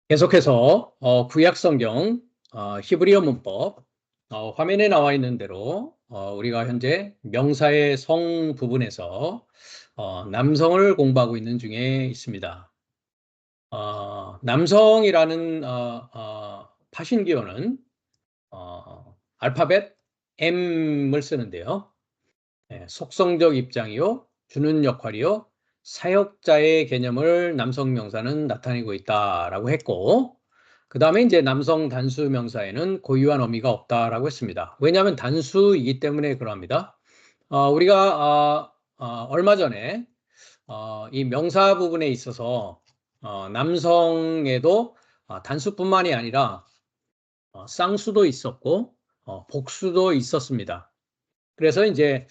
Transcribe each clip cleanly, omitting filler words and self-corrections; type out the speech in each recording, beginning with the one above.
계속해서 구약 성경 히브리어 문법 화면에 나와 있는 대로 우리가 현재 명사의 성 부분에서 남성을 공부하고 있는 중에 있습니다. 남성이라는 파신기어는 알파벳 M을 쓰는데요. 속성적 입장이요, 주는 역할이요, 사역자의 개념을 남성 명사는 나타내고 있다라고 했고, 그 다음에 이제 남성 단수 명사에는 고유한 의미가 없다라고 했습니다. 왜냐하면 단수이기 때문에 그러합니다. 우리가 얼마 전에 이 명사 부분에 있어서 남성에도 단수뿐만이 아니라 쌍수도 있었고 복수도 있었습니다. 그래서 이제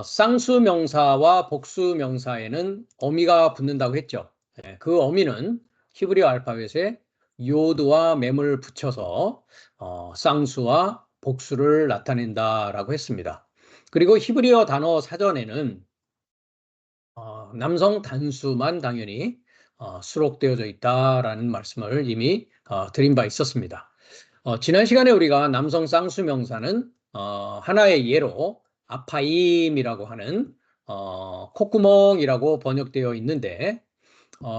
쌍수 명사와 복수 명사에는 어미가 붙는다고 했죠. 그 어미는 히브리어 알파벳에 요드와 맴을 붙여서 쌍수와 복수를 나타낸다라고 했습니다. 그리고 히브리어 단어 사전에는 남성 단수만 당연히 수록되어져 있다라는 말씀을 이미 드린 바 있었습니다. 지난 시간에 우리가 남성 쌍수 명사는 하나의 예로 아파임이라고 하는 콧구멍이라고 번역되어 있는데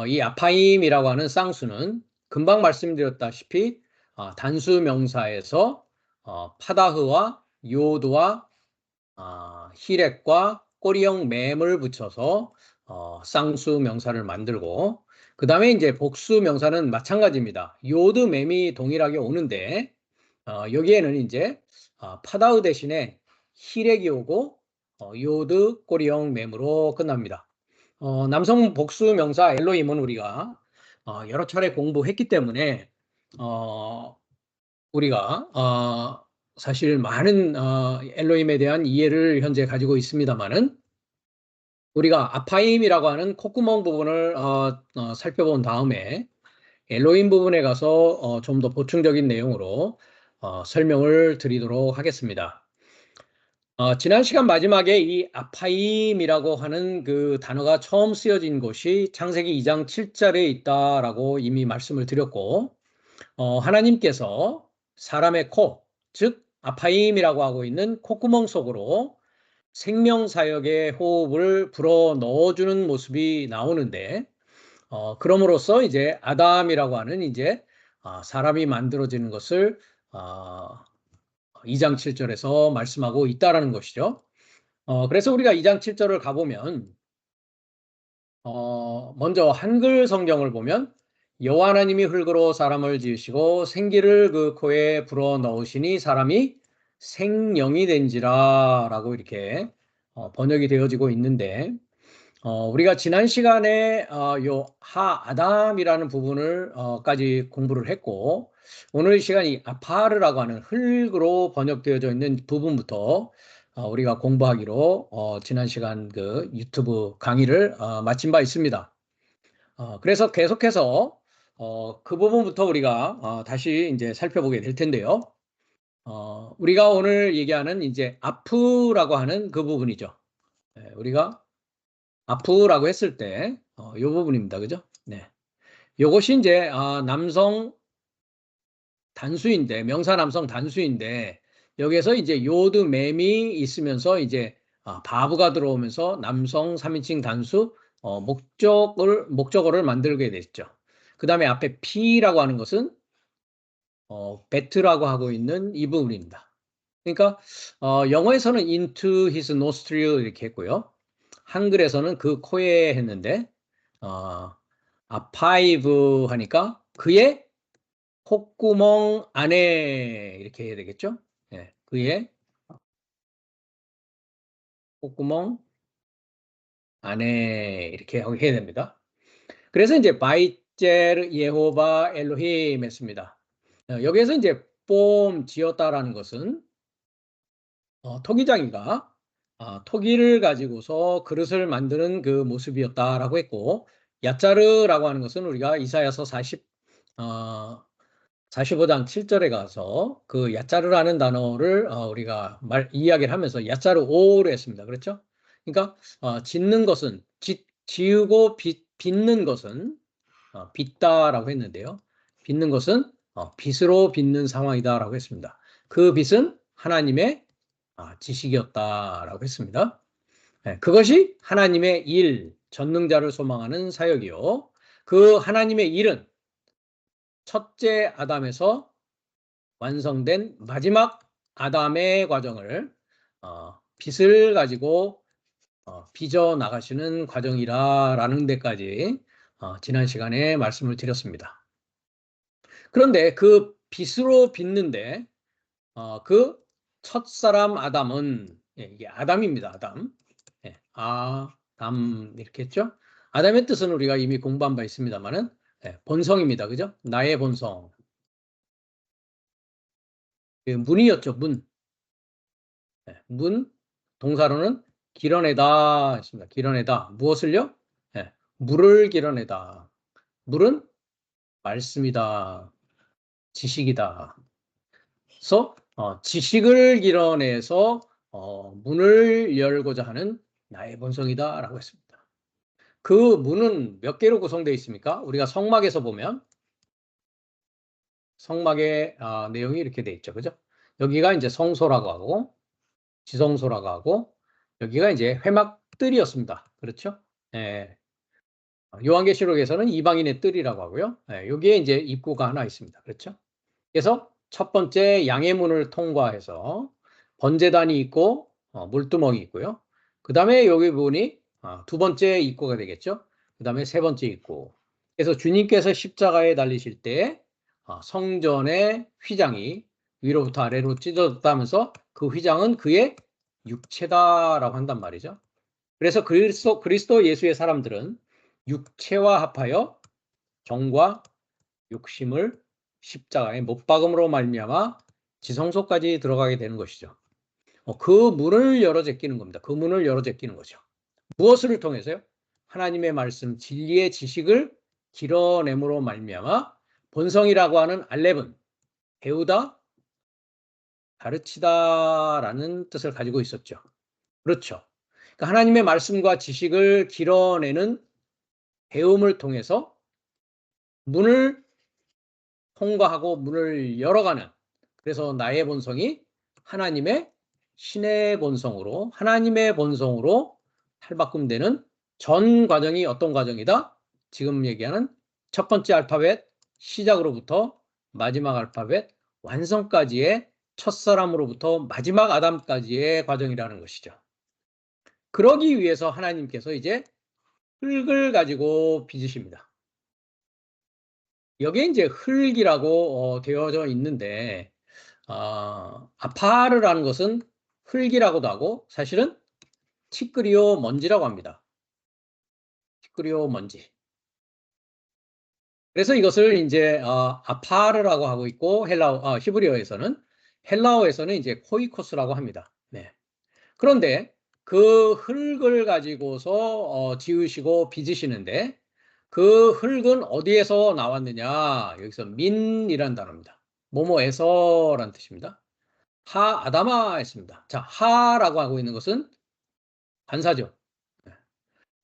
이 아파임이라고 하는 쌍수는 금방 말씀드렸다시피 단수 명사에서 파다흐와 요드와 히렉과 꼬리형 맴을 붙여서 쌍수 명사를 만들고 그 다음에 이제 복수 명사는 마찬가지입니다. 요드 맴이 동일하게 오는데 여기에는 이제 파다흐 대신에 히렉이 오고 요드 꼬리형 맴으로 끝납니다. 남성 복수 명사 엘로힘은 우리가 여러 차례 공부했기 때문에 우리가 사실 많은 엘로힘에 대한 이해를 현재 가지고 있습니다만은 우리가 아파임이라고 하는 콧구멍 부분을 살펴본 다음에 엘로힘 부분에 가서 좀 더 보충적인 내용으로 설명을 드리도록 하겠습니다. 지난 시간 마지막에 이 아파임이라고 하는 그 단어가 처음 쓰여진 곳이 창세기 2장 7절에 있다라고 이미 말씀을 드렸고 하나님께서 사람의 코, 즉 아파임이라고 하고 있는 콧구멍 속으로 생명사역의 호흡을 불어 넣어주는 모습이 나오는데 그럼으로써 이제 아담이라고 하는 이제 사람이 만들어지는 것을 2장 7절에서 말씀하고 있다라는 것이죠. 그래서 우리가 2장 7절을 가보면 먼저 한글 성경을 보면 여호와 하나님이 흙으로 사람을 지으시고 생기를 그 코에 불어 넣으시니 사람이 생령이 된지라 라고 이렇게 번역이 되어지고 있는데 우리가 지난 시간에 요 하아담이라는 부분을 까지 공부를 했고 오늘 이 시간이 아파르라고 하는 흙으로 번역되어져 있는 부분부터 우리가 공부하기로 지난 시간 그 유튜브 강의를 마친 바 있습니다. 그래서 계속해서 그 부분부터 우리가 다시 이제 살펴보게 될 텐데요. 우리가 오늘 얘기하는 이제 아프라고 하는 그 부분이죠. 우리가 아프라고 했을 때, 이 부분입니다. 그죠? 네. 요것이 이제, 남성 단수인데, 명사 남성 단수인데, 여기에서 이제 요드 맴이 있으면서 이제, 바브가 들어오면서 남성 3인칭 단수, 목적어를 만들게 됐죠. 그 다음에 앞에 P라고 하는 것은, 배트라고 하고 있는 이 부분입니다. 그러니까, 영어에서는 into his nostril 이렇게 했고요. 한글에서는 그 코에 했는데 아파이브 하니까 그의 콧구멍 안에 이렇게 해야 되겠죠? 네, 그의 콧구멍 안에 이렇게 해야 됩니다. 그래서 이제 바이젤 예호바 엘로힘 했습니다. 여기에서 이제 뽐 지었다라는 것은 토기장이가 토기를 가지고서 그릇을 만드는 그 모습이었다라고 했고 야짜르라고 하는 것은 우리가 이사야서 45장 7절에 가서 그 야짜르라는 단어를 우리가 이야기를 하면서 야짜르 오를 했습니다. 그렇죠? 그러니까 짓는 것은 지우고 빚는 것은 빚다라고 했는데요. 빚는 것은 빚으로 빚는 상황이다라고 했습니다. 그 빚은 하나님의 지식이었다라고 했습니다. 네, 그것이 하나님의 일, 전능자를 소망하는 사역이요. 그 하나님의 일은 첫째 아담에서 완성된 마지막 아담의 과정을 빚을 가지고 빚어 나가시는 과정이라는 데까지 지난 시간에 말씀을 드렸습니다. 그런데 그 빚으로 빚는데 그 첫사람 아담은 이게 아담입니다. 아담. 아담 이렇게 했죠. 아담의 뜻은 우리가 이미 공부한 바 있습니다만은 본성입니다. 그죠? 나의 본성. 문이었죠. 문. 문. 동사로는 길어내다 했습니다. 길어내다. 무엇을요? 물을 길어내다. 물은 말씀이다. 지식이다. 그래서 지식을 길어내서 문을 열고자 하는 나의 본성이다라고 했습니다. 그 문은 몇 개로 구성되어 있습니까? 우리가 성막에서 보면 성막의 내용이 이렇게 되어 있죠. 그죠? 여기가 이제 성소라고 하고 지성소라고 하고 여기가 이제 회막뜰이었습니다. 그렇죠? 예. 요한계시록에서는 이방인의 뜰이라고 하고요. 여기에 이제 입구가 하나 있습니다. 그렇죠? 그래서 첫 번째 양의 문을 통과해서 번제단이 있고 물두멍이 있고요. 그 다음에 여기 부분이 두 번째 입구가 되겠죠. 그 다음에 세 번째 입구. 그래서 주님께서 십자가에 달리실 때 성전의 휘장이 위로부터 아래로 찢어졌다면서 그 휘장은 그의 육체다라고 한단 말이죠. 그래서 그리스도 예수의 사람들은 육체와 합하여 정과 욕심을 십자가에 못 박음으로 말미암아 지성소까지 들어가게 되는 것이죠. 그 문을 열어 제끼는 겁니다. 그 문을 열어 제끼는 거죠. 무엇을 통해서요? 하나님의 말씀, 진리의 지식을 길어내므로 말미암아 본성이라고 하는 알렙은 배우다, 가르치다라는 뜻을 가지고 있었죠. 그렇죠. 그러니까 하나님의 말씀과 지식을 길어내는 배움을 통해서 문을 통과하고 문을 열어가는, 그래서 나의 본성이 하나님의 신의 본성으로, 하나님의 본성으로 탈바꿈되는 전 과정이 어떤 과정이다? 지금 얘기하는 첫 번째 알파벳 시작으로부터 마지막 알파벳 완성까지의 첫사람으로부터 마지막 아담까지의 과정이라는 것이죠. 그러기 위해서 하나님께서 이제 흙을 가지고 빚으십니다. 여기에 이제 흙이라고 되어져 있는데 아파르라는 것은 흙이라고도 하고 사실은 티끄리오 먼지라고 합니다. 티끄리오 먼지. 그래서 이것을 이제 아파르라고 하고 있고 히브리어에서는 헬라어에서는 이제 코이코스라고 합니다. 네. 그런데 그 흙을 가지고서 지으시고 빚으시는데 그 흙은 어디에서 나왔느냐? 여기서 민이라는 단어입니다. 뭐뭐에서라는 뜻입니다. 하 아담아 했습니다. 자, 하라고 하고 있는 것은 관사죠.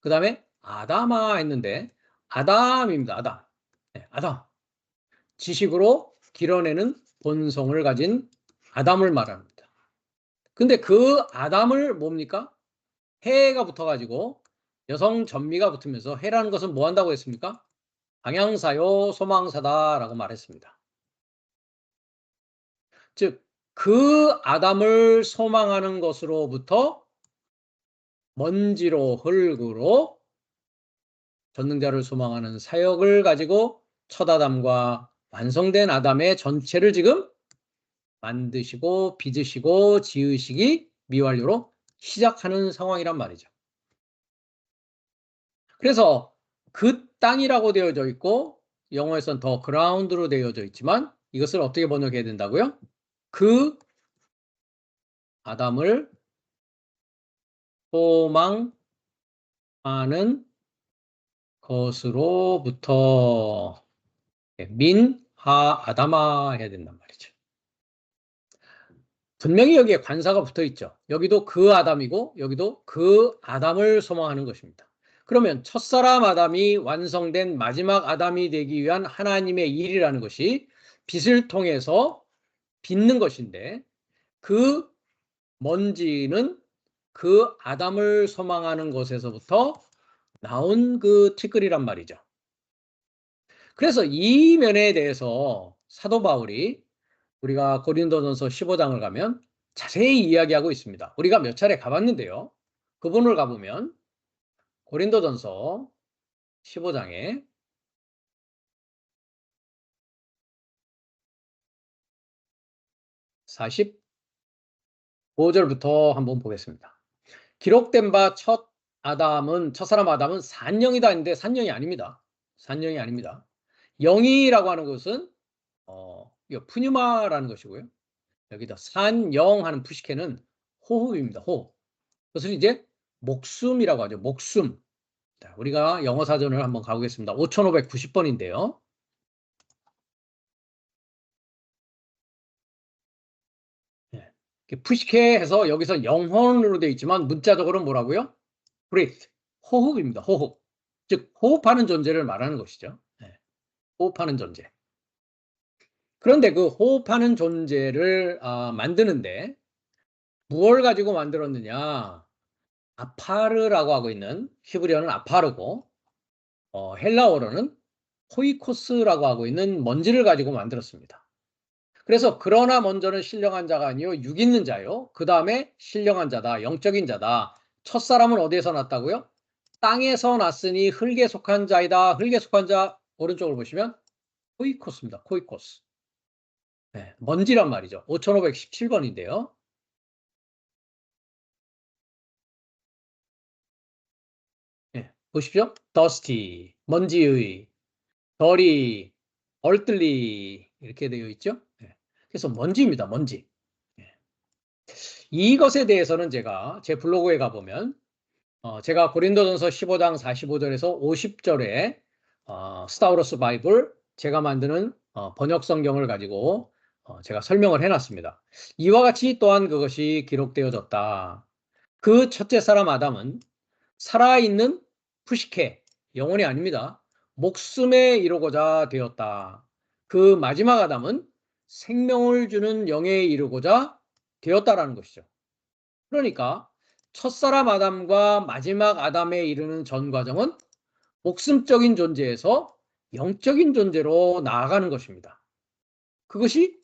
그 다음에 아담아 했는데 아담입니다. 아담. 네, 아담. 지식으로 길어내는 본성을 가진 아담을 말합니다. 근데 그 아담을 뭡니까? 해가 붙어가지고 여성 전미가 붙으면서 해라는 것은 뭐 한다고 했습니까? 방향사요 소망사다라고 말했습니다. 즉, 그 아담을 소망하는 것으로부터 먼지로 흙으로 전능자를 소망하는 사역을 가지고 첫 아담과 완성된 아담의 전체를 지금 만드시고 빚으시고 지으시기 미완료로 시작하는 상황이란 말이죠. 그래서 그 땅이라고 되어져 있고 영어에서는 더 그라운드로 되어져 있지만 이것을 어떻게 번역해야 된다고요? 그 아담을 소망하는 것으로부터 민하 아담아 해야 된단 말이죠. 분명히 여기에 관사가 붙어 있죠. 여기도 그 아담이고 여기도 그 아담을 소망하는 것입니다. 그러면 첫사람 아담이 완성된 마지막 아담이 되기 위한 하나님의 일이라는 것이 빛을 통해서 빚는 것인데 그 먼지는 그 아담을 소망하는 것에서부터 나온 그 티끌이란 말이죠. 그래서 이 면에 대해서 사도 바울이 우리가 고린도전서 15장을 가면 자세히 이야기하고 있습니다. 우리가 몇 차례 가봤는데요. 그분을 가보면 고린도전서 15장에 45절부터 한번 보겠습니다. 기록된 바 첫사람 아담은 산영이다 했는데 산영이 아닙니다. 산영이 아닙니다. 영이라고 하는 것은 이거 푸뉴마라는 것이고요. 여기다 산영 하는 푸시케는 호흡입니다. 호흡. 그것을 이제 목숨이라고 하죠. 목숨. 자, 우리가 영어 사전을 한번 가보겠습니다. 5590번인데요. 네. 푸시케 해서 여기서 영혼으로 되어 있지만 문자적으로는 뭐라고요? breathe. 호흡입니다. 호흡. 즉 호흡하는 존재를 말하는 것이죠. 네. 호흡하는 존재. 그런데 그 호흡하는 존재를 만드는데 무엇을 가지고 만들었느냐? 아파르라고 하고 있는 히브리어는 아파르고 헬라어로는 호이코스라고 하고 있는 먼지를 가지고 만들었습니다. 그래서 그러나 먼저는 신령한 자가 아니요 육 있는 자요. 그 다음에 신령한 자다. 영적인 자다. 첫사람은 어디에서 났다고요? 땅에서 났으니 흙에 속한 자이다. 흙에 속한 자 오른쪽을 보시면 호이코스입니다. 호이코스. 네, 먼지란 말이죠. 5517번인데요. 네, 보십시오. dusty, 먼지의, dirty, earthly 이렇게 되어 있죠. 네, 그래서 먼지입니다. 먼지. 네. 이것에 대해서는 제가 제 블로그에 가보면 제가 고린도전서 15장 45절에서 50절에 스타우로스 바이블 제가 만드는 번역 성경을 가지고 제가 설명을 해놨습니다. 이와 같이 또한 그것이 기록되어졌다. 그 첫째 사람 아담은 살아있는 푸시케, 영혼이 아닙니다. 목숨에 이르고자 되었다. 그 마지막 아담은 생명을 주는 영에 이르고자 되었다라는 것이죠. 그러니까 첫사람 아담과 마지막 아담에 이르는 전 과정은 목숨적인 존재에서 영적인 존재로 나아가는 것입니다. 그것이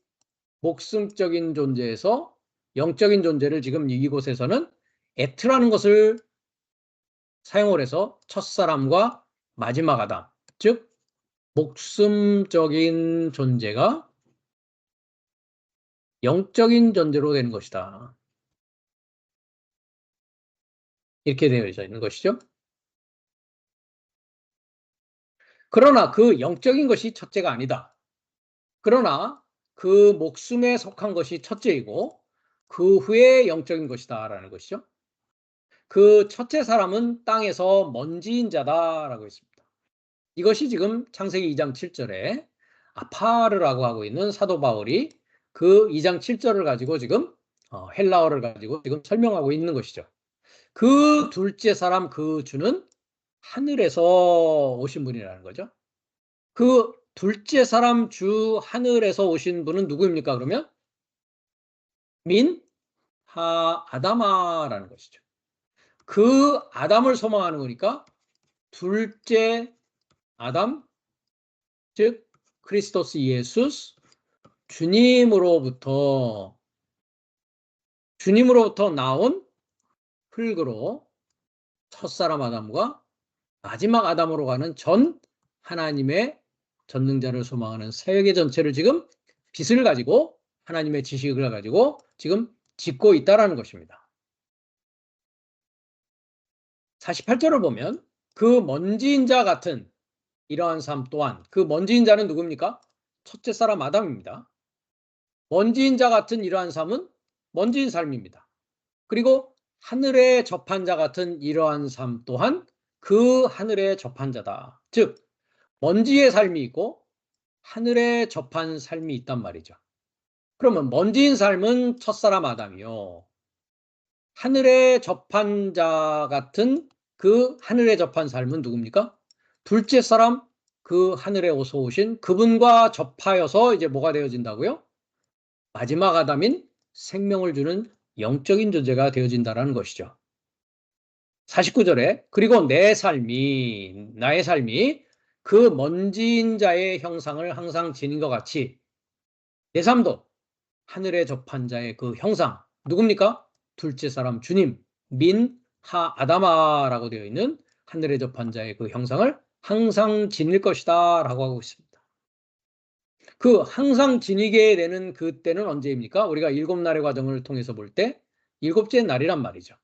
목숨적인 존재에서 영적인 존재를 지금 이곳에서는 에트라는 것을 사용을 해서 첫사람과 마지막 아담, 즉 목숨적인 존재가 영적인 존재로 되는 것이다. 이렇게 되어 있는 것이죠. 그러나 그 영적인 것이 첫째가 아니다. 그러나 그 목숨에 속한 것이 첫째이고 그 후에 영적인 것이다 라는 것이죠. 그 첫째 사람은 땅에서 먼지인 자다라고 했습니다. 이것이 지금 창세기 2장 7절에 아파르라고 하고 있는 사도 바울이 그 2장 7절을 가지고 지금 헬라어를 가지고 지금 설명하고 있는 것이죠. 그 둘째 사람 그 주는 하늘에서 오신 분이라는 거죠. 그 둘째 사람 주 하늘에서 오신 분은 누구입니까? 그러면 아다마라는 것이죠. 그 아담을 소망하는 거니까 둘째 아담, 즉 크리스토스 예수스 주님으로부터 나온 흙으로 첫사람 아담과 마지막 아담으로 가는 전 하나님의 전능자를 소망하는 사역의 전체를 지금 빛을 가지고 하나님의 지식을 가지고 지금 짓고 있다라는 것입니다. 48절을 보면 그 먼지인 자 같은 이러한 삶 또한 그 먼지인 자는 누굽니까? 첫째 사람 아담입니다. 먼지인 자 같은 이러한 삶은 먼지인 삶입니다. 그리고 하늘에 접한 자 같은 이러한 삶 또한 그 하늘에 접한 자다. 즉 먼지의 삶이 있고 하늘에 접한 삶이 있단 말이죠. 그러면 먼지인 삶은 첫사람 아담이요. 하늘에 접한 자 같은 그 하늘에 접한 삶은 누굽니까? 둘째 사람, 그 하늘에 어서 오신 그분과 접하여서 이제 뭐가 되어진다고요? 마지막 아담인 생명을 주는 영적인 존재가 되어진다라는 것이죠. 49절에 그리고 나의 삶이 그 먼지인 자의 형상을 항상 지닌 것 같이 내 삶도 하늘에 접한 자의 그 형상 누굽니까? 둘째 사람 주님 하 아다마라고 되어 있는 하늘에 접한 자의 그 형상을 항상 지닐 것이다 라고 하고 있습니다. 그 항상 지니게 되는 그때는 언제입니까? 우리가 7날의 과정을 통해서 볼 때 7째 날이란 말이죠.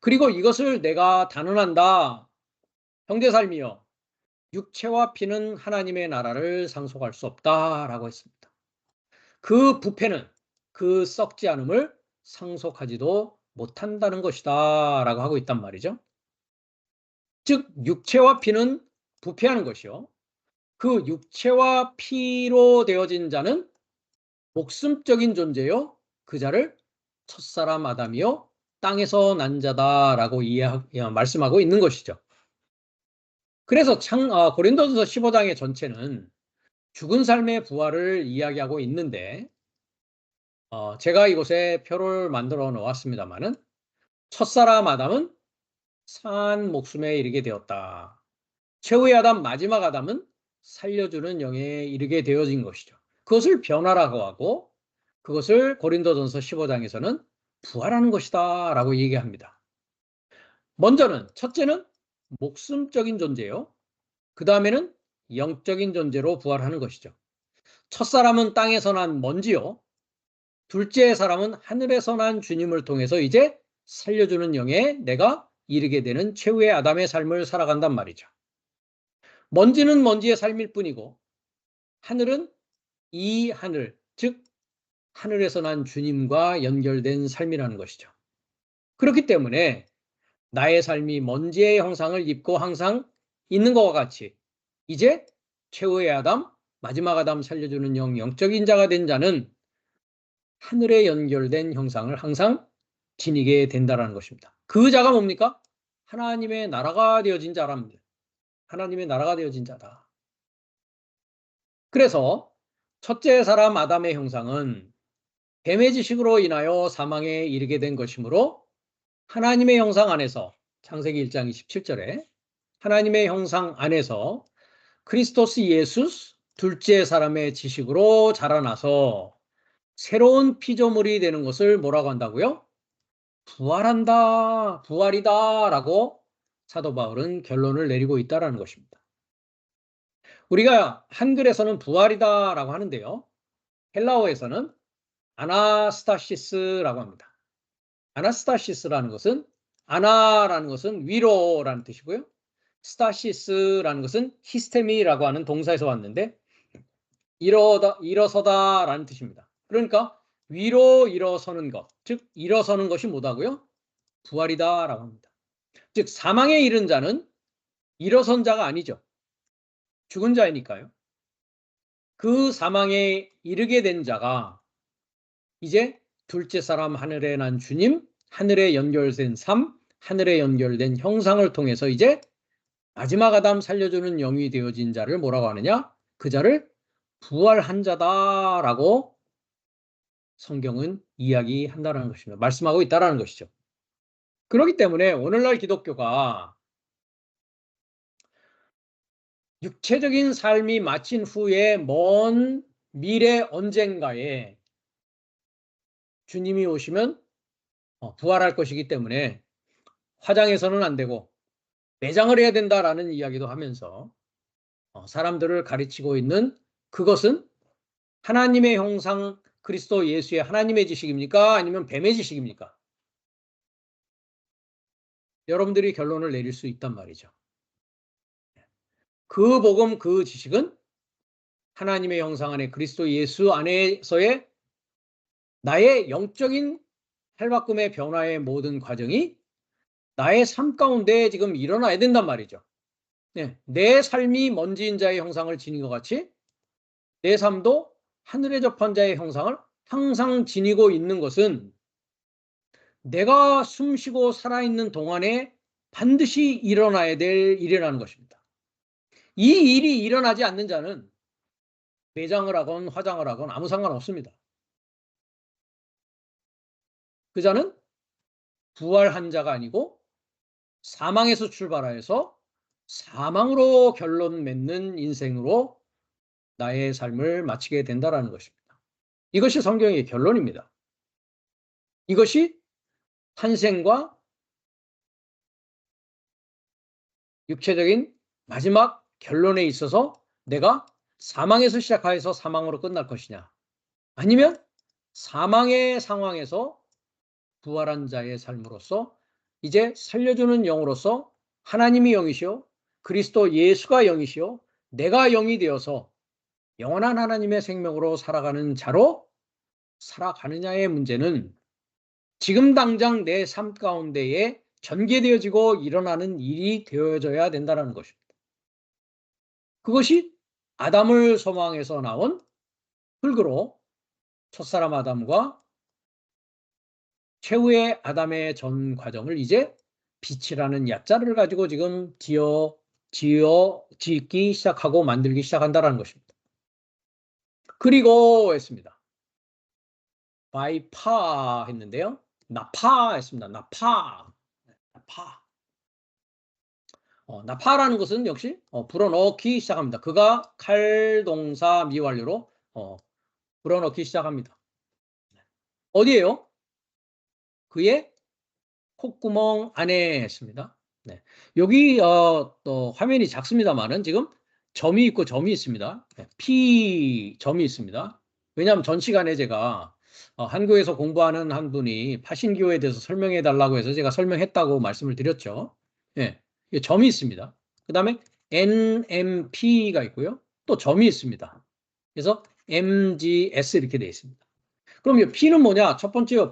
그리고 이것을 내가 단언한다. 형제 삶이여 육체와 피는 하나님의 나라를 상속할 수 없다라고 했습니다. 그 부패는 그 썩지 않음을 상속하지도 못한다는 것이다 라고 하고 있단 말이죠. 즉 육체와 피는 부패하는 것이요. 그 육체와 피로 되어진 자는 목숨적인 존재요. 그 자를 첫사람 아담이요. 땅에서 난 자다라고 말씀하고 있는 것이죠. 그래서 고린도전서 15장의 전체는 죽은 삶의 부활을 이야기하고 있는데 제가 이곳에 표를 만들어 놓았습니다만은 첫사람 아담은 산 목숨에 이르게 되었다. 최후의 아담, 마지막 아담은 살려주는 영에 이르게 되어진 것이죠. 그것을 변화라고 하고 그것을 고린도전서 15장에서는 부활하는 것이다 라고 얘기합니다. 첫째는 목숨적인 존재요. 그 다음에는 영적인 존재로 부활하는 것이죠. 첫사람은 땅에서 난 먼지요. 둘째 사람은 하늘에서 난 주님을 통해서 이제 살려주는 영에 내가 이르게 되는 최후의 아담의 삶을 살아간단 말이죠. 먼지는 먼지의 삶일 뿐이고 하늘은 이 하늘, 즉 하늘에서 난 주님과 연결된 삶이라는 것이죠. 그렇기 때문에 나의 삶이 먼지의 형상을 입고 항상 있는 것과 같이 이제 최후의 아담, 마지막 아담 살려주는 영적인 자가 된 자는 하늘에 연결된 형상을 항상 지니게 된다는 것입니다. 그 자가 뭡니까? 하나님의 나라가 되어진 자랍니다. 하나님의 나라가 되어진 자다. 그래서 첫째 사람 아담의 형상은 뱀의 지식으로 인하여 사망에 이르게 된 것이므로 하나님의 형상 안에서 창세기 1장 27절에 하나님의 형상 안에서 크리스토스 예수 둘째 사람의 지식으로 자라나서 새로운 피조물이 되는 것을 뭐라고 한다고요? 부활한다, 부활이다 라고 사도 바울은 결론을 내리고 있다는 것입니다. 우리가 한글에서는 부활이다 라고 하는데요. 헬라어에서는 아나스타시스라고 합니다. 아나스타시스라는 것은 아나라는 것은 위로라는 뜻이고요. 스타시스라는 것은 히스테미라고 하는 동사에서 왔는데 일어서다라는 뜻입니다. 그러니까 위로 일어서는 것, 즉 일어서는 것이 뭐다고요? 부활이다라고 합니다. 즉 사망에 이른 자는 일어선 자가 아니죠. 죽은 자이니까요. 그 사망에 이르게 된 자가 이제 둘째 사람 하늘에 난 주님, 하늘에 연결된 삶, 하늘에 연결된 형상을 통해서 이제 마지막 아담 살려주는 영이 되어진 자를 뭐라고 하느냐? 그 자를 부활한 자다라고 성경은 이야기한다는 것입니다. 말씀하고 있다는 것이죠. 그렇기 때문에 오늘날 기독교가 육체적인 삶이 마친 후에 먼 미래 언젠가에 주님이 오시면 부활할 것이기 때문에 화장해서는 안 되고 매장을 해야 된다라는 이야기도 하면서 사람들을 가르치고 있는 그것은 하나님의 형상 그리스도 예수의 하나님의 지식입니까? 아니면 뱀의 지식입니까? 여러분들이 결론을 내릴 수 있단 말이죠. 그 복음, 그 지식은 하나님의 형상 안에 그리스도 예수 안에서의 나의 영적인 탈바꿈의 변화의 모든 과정이 나의 삶 가운데 지금 일어나야 된단 말이죠. 네, 내 삶이 먼지인 자의 형상을 지닌 것 같이 내 삶도 하늘에 접한 자의 형상을 항상 지니고 있는 것은 내가 숨쉬고 살아있는 동안에 반드시 일어나야 될 일이라는 것입니다. 이 일이 일어나지 않는 자는 매장을 하건 화장을 하건 아무 상관없습니다. 그 자는 부활한 자가 아니고 사망에서 출발하여서 사망으로 결론 맺는 인생으로 나의 삶을 마치게 된다는 것입니다. 이것이 성경의 결론입니다. 이것이 탄생과 육체적인 마지막 결론에 있어서 내가 사망에서 시작하여서 사망으로 끝날 것이냐, 아니면 사망의 상황에서 부활한 자의 삶으로서 이제 살려주는 영으로서 하나님이 영이시오, 그리스도 예수가 영이시오, 내가 영이 되어서 영원한 하나님의 생명으로 살아가는 자로 살아가느냐의 문제는 지금 당장 내 삶 가운데에 전개되어지고 일어나는 일이 되어져야 된다는 것입니다. 그것이 아담을 소망해서 나온 흙으로 첫사람 아담과 최후의 아담의 전 과정을 이제 빛이라는 약자를 가지고 지금 짓기 시작하고 만들기 시작한다는 것입니다. 그리고 했습니다. 바이파 했는데요. 나파 했습니다. 나파. 나파라는 것은 역시 불어넣기 시작합니다. 그가 칼동사 미완료로 불어넣기 시작합니다. 어디에요? 그의 콧구멍 안에 했습니다. 네. 여기 또 화면이 작습니다만은 지금 점이 있고 점이 있습니다. 네. P 점이 있습니다. 왜냐하면 전 시간에 제가 한국에서 공부하는 한 분이 파신교에 대해서 설명해 달라고 해서 제가 설명했다고 말씀을 드렸죠. 네. 점이 있습니다. 그 다음에 NMP가 있고요. 또 점이 있습니다. 그래서 MGS 이렇게 되어 있습니다. 그럼 이 P는 뭐냐? 첫 번째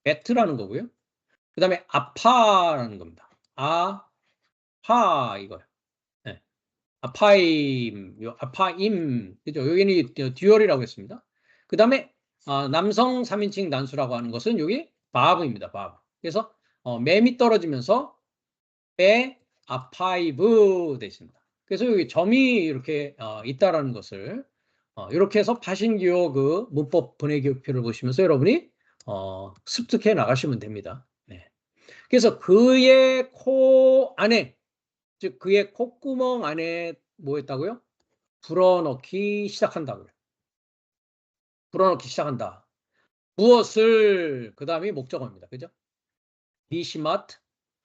배트라는 거고요. 그 다음에 아파라는 겁니다. 아파 이거요. 네. 아파임, 그죠? 여기는 듀얼이라고 했습니다. 그 다음에 남성 3인칭 단수라고 하는 것은 여기 바브입니다. 바브. 그래서 맴이 떨어지면서 아파이브 되어 있습니다. 그래서 여기 점이 이렇게 있다라는 것을 이렇게 해서 파신기호 그 문법 분해기호표를 보시면서 여러분이 습득해 나가시면 됩니다. 네. 그래서 그의 코 안에, 즉 그의 콧구멍 안에 뭐 했다고요? 불어넣기 시작한다고요. 불어넣기 시작한다. 무엇을, 그 다음이 목적어입니다. 그죠? 니시마트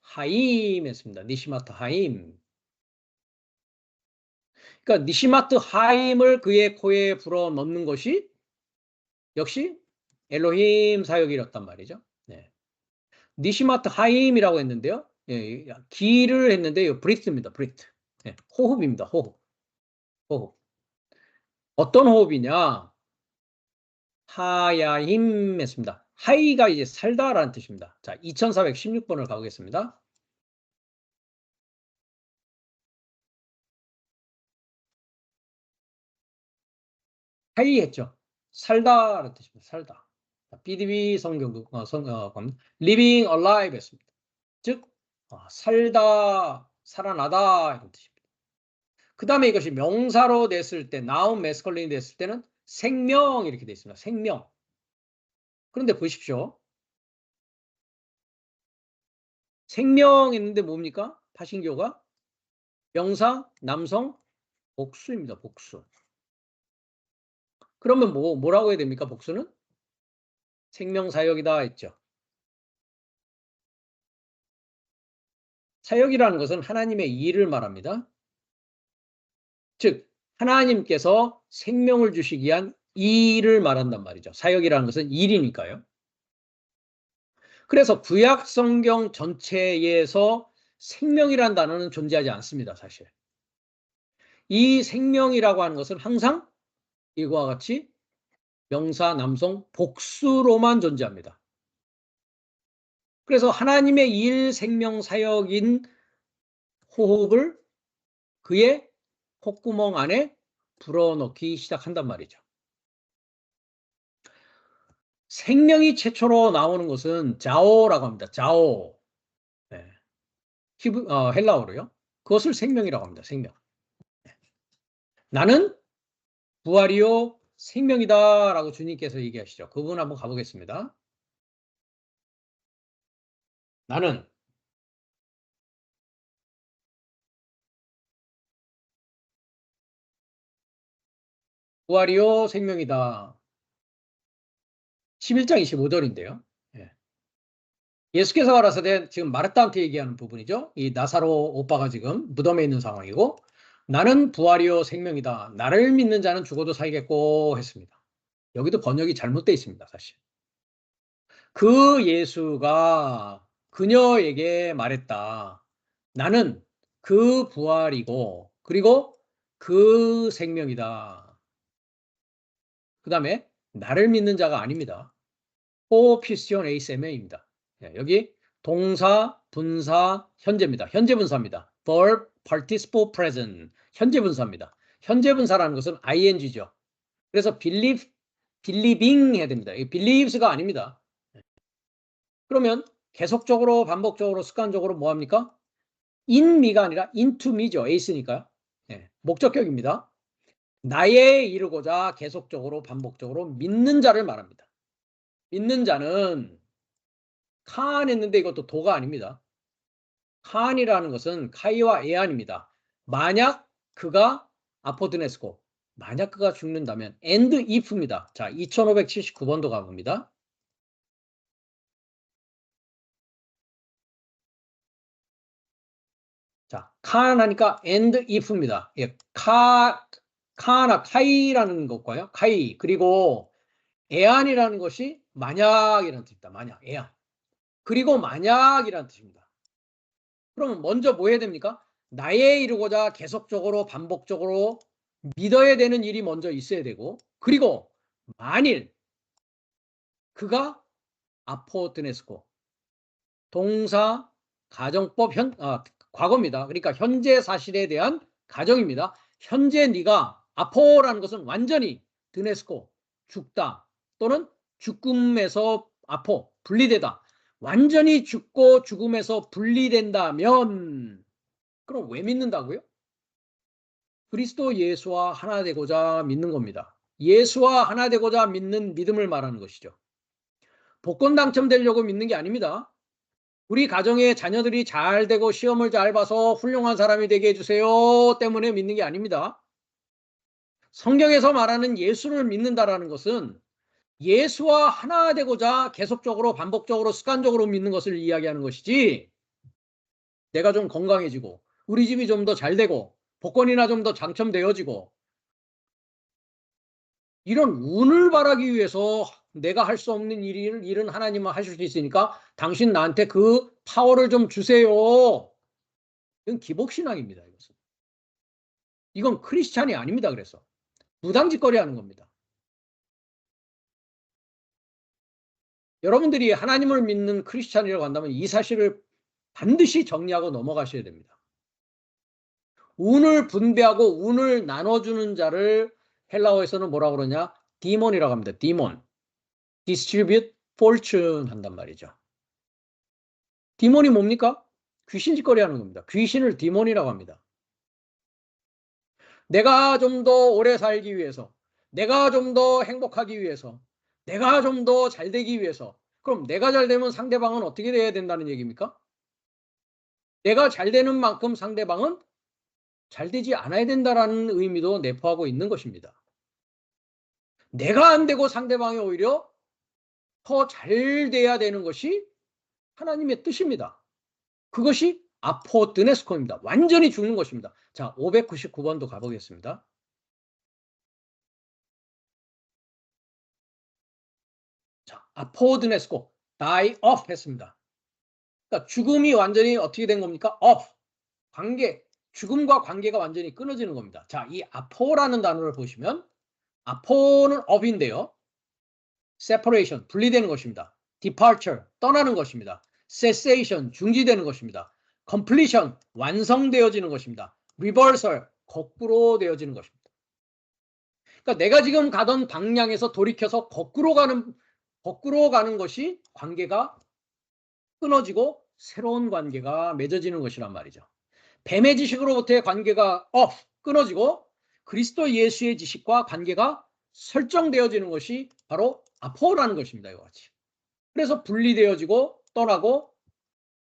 하임 했습니다. 니시마트 하임. 그러니까 니시마트 하임을 그의 코에 불어넣는 것이 역시 엘로힘 사역이었단 말이죠. 네. 니시마트 하임이라고 했는데요. 예, 기를 했는데 브리트입니다. 브리트. 예, 호흡입니다. 호흡. 호흡. 어떤 호흡이냐? 하야힘 했습니다. 하이가 이제 살다라는 뜻입니다. 자, 2416번을 가보겠습니다. 하이 했죠. 살다라는 뜻입니다. 살다. BDB 성경극, living alive 했습니다. 즉, 살다, 살아나다 이런 뜻입니다. 그 다음에 이것이 명사로 됐을 때, noun masculine 됐을 때는 생명 이렇게 되어 있습니다. 생명. 그런데 보십시오. 생명 했는데 뭡니까? 파신교가 명사, 남성, 복수입니다. 복수. 그러면 뭐라고 해야 됩니까? 복수는? 생명사역이다 했죠. 사역이라는 것은 하나님의 일을 말합니다. 즉 하나님께서 생명을 주시기 위한 일을 말한단 말이죠. 사역이라는 것은 일이니까요. 그래서 구약 성경 전체에서 생명이라는 단어는 존재하지 않습니다. 사실. 이 생명이라고 하는 것은 항상 이와 같이 명사, 남성, 복수로만 존재합니다. 그래서 하나님의 일, 생명, 사역인 호흡을 그의 콧구멍 안에 불어넣기 시작한단 말이죠. 생명이 최초로 나오는 것은 자오라고 합니다. 자오. 네. 헬라어로요. 그것을 생명이라고 합니다. 생명. 나는 부활이요 생명이다라고 주님께서 얘기하시죠. 그 부분 한번 가보겠습니다. 나는 부활이요 생명이다. 11장 25절인데요. 예수께서 가라사대 지금 마르다한테 얘기하는 부분이죠. 이 나사로 오빠가 지금 무덤에 있는 상황이고 나는 부활이요 생명이다. 나를 믿는 자는 죽어도 살겠고 했습니다. 여기도 번역이 잘못되어 있습니다. 사실. 그 예수가 그녀에게 말했다. 나는 그 부활이고 그리고 그 생명이다. 그 다음에 나를 믿는 자가 아닙니다. 포피스티온 에이세메입니다. 여기 동사, 분사, 현재입니다. 현재 분사입니다. verb, participle, present. 현재 분사입니다. 현재 분사라는 것은 ing죠. 그래서 believing 해야 됩니다. believes가 아닙니다. 그러면 계속적으로 반복적으로 습관적으로 뭐 합니까? in me가 아니라 into me죠. ace니까요. 목적격입니다. 나에 이르고자 계속적으로 반복적으로 믿는 자를 말합니다. 믿는 자는 칸 했는데 이것도 도가 아닙니다. 칸이라는 것은 카이와 에안입니다. 만약 그가 아포드네스코 만약 그가 죽는다면 and if입니다. 자, 2579번도 가봅니다. 자, 칸 하니까 and if입니다. 카나 카이라는 것과요. 카이 그리고 에안이라는 것이 만약이라는 뜻입니다. 만약, 에안. 그리고 만약이라는 뜻입니다. 그러면 먼저 뭐 해야 됩니까? 나에 이르고자 계속적으로 반복적으로 믿어야 되는 일이 먼저 있어야 되고 그리고 만일 그가 아포드네스코 동사 가정법 과거입니다. 그러니까 현재 사실에 대한 가정입니다. 현재 네가 아포라는 것은 완전히 드네스코 죽다 또는 죽음에서 아포 분리되다. 완전히 죽고 죽음에서 분리된다면 그럼 왜 믿는다고요? 그리스도 예수와 하나 되고자 믿는 겁니다. 예수와 하나 되고자 믿는 믿음을 말하는 것이죠. 복권 당첨되려고 믿는 게 아닙니다. 우리 가정의 자녀들이 잘 되고 시험을 잘 봐서 훌륭한 사람이 되게 해주세요 때문에 믿는 게 아닙니다. 성경에서 말하는 예수를 믿는다라는 것은 예수와 하나 되고자 계속적으로 반복적으로 습관적으로 믿는 것을 이야기하는 것이지 내가 좀 건강해지고 우리 집이 좀 더 잘 되고 복권이나 좀 더 당첨되어지고 이런 운을 바라기 위해서 내가 할 수 없는 일은 하나님은 하실 수 있으니까 당신 나한테 그 파워를 좀 주세요. 이건 기복신앙입니다. 이건 크리스찬이 아닙니다. 그래서 무당짓거리 하는 겁니다. 여러분들이 하나님을 믿는 크리스찬이라고 한다면 이 사실을 반드시 정리하고 넘어가셔야 됩니다. 운을 분배하고 운을 나눠주는 자를 헬라어에서는 뭐라고 그러냐? 디몬이라고 합니다. 디몬. distribute fortune 한단 말이죠. 디몬이 뭡니까? 귀신짓거리 하는 겁니다. 귀신을 디몬이라고 합니다. 내가 좀 더 오래 살기 위해서, 내가 좀 더 행복하기 위해서, 내가 좀 더 잘 되기 위해서. 그럼 내가 잘 되면 상대방은 어떻게 돼야 된다는 얘기입니까? 내가 잘 되는 만큼 상대방은 잘 되지 않아야 된다는 의미도 내포하고 있는 것입니다. 내가 안 되고 상대방이 오히려 더 잘 돼야 되는 것이 하나님의 뜻입니다. 그것이 아포드네스코입니다. 완전히 죽는 것입니다. 자, 599번도 가보겠습니다. 자, 아포드네스코, die off 했습니다. 그러니까 죽음이 완전히 어떻게 된 겁니까? off. 죽음과 관계가 완전히 끊어지는 겁니다. 자, 이 아포라는 단어를 보시면 아포는 off인데요. separation, 분리되는 것입니다. departure, 떠나는 것입니다. cessation, 중지되는 것입니다. completion, 완성되어지는 것입니다. reversal, 거꾸로 되어지는 것입니다. 그러니까 내가 지금 가던 방향에서 돌이켜서 거꾸로 가는 것이 관계가 끊어지고 새로운 관계가 맺어지는 것이란 말이죠. 뱀의 지식으로부터의 관계가 끊어지고 그리스도 예수의 지식과 관계가 설정되어지는 것이 바로 아포라는 것입니다. 이와 같이. 그래서 분리되어지고 떠나고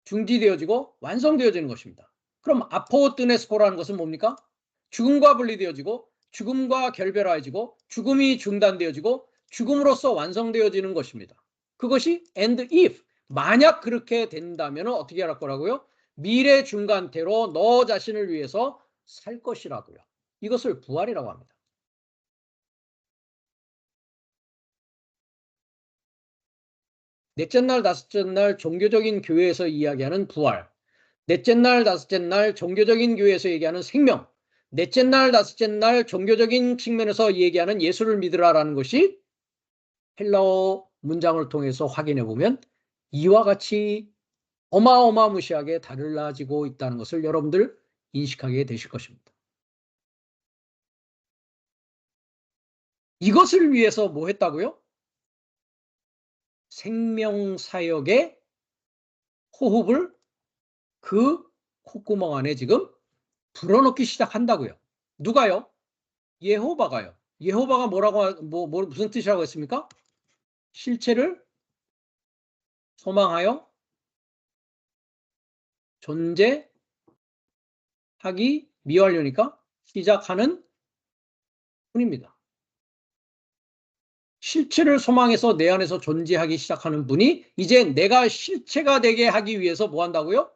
중지되어지고 완성되어지는 것입니다. 그럼 아포뜨네스코라는 것은 뭡니까? 죽음과 분리되어지고 죽음과 결별해지고 죽음이 중단되어지고 죽음으로써 완성되어지는 것입니다. 그것이 and if 만약 그렇게 된다면 어떻게 할 거라고요? 미래 중간태로 너 자신을 위해서 살 것이라고요. 이것을 부활이라고 합니다. 넷째 날, 다섯째 날 종교적인 교회에서 이야기하는 부활, 넷째 날, 다섯째 날 종교적인 교회에서 얘기하는 생명, 넷째 날, 다섯째 날 종교적인 측면에서 얘기하는 예수를 믿으라라는 것이 헬라어 문장을 통해서 확인해 보면 이와 같이 어마어마무시하게 달라지고 있다는 것을 여러분들 인식하게 되실 것입니다. 이것을 위해서 뭐 했다고요? 생명사역의 호흡을 그 콧구멍 안에 지금 불어넣기 시작한다고요. 누가요? 예호바가요. 예호바가 무슨 뜻이라고 했습니까? 실체를 소망하여 존재하기 미완료니까 시작하는 분입니다. 실체를 소망해서 내 안에서 존재하기 시작하는 분이 이제 내가 실체가 되게 하기 위해서 뭐 한다고요?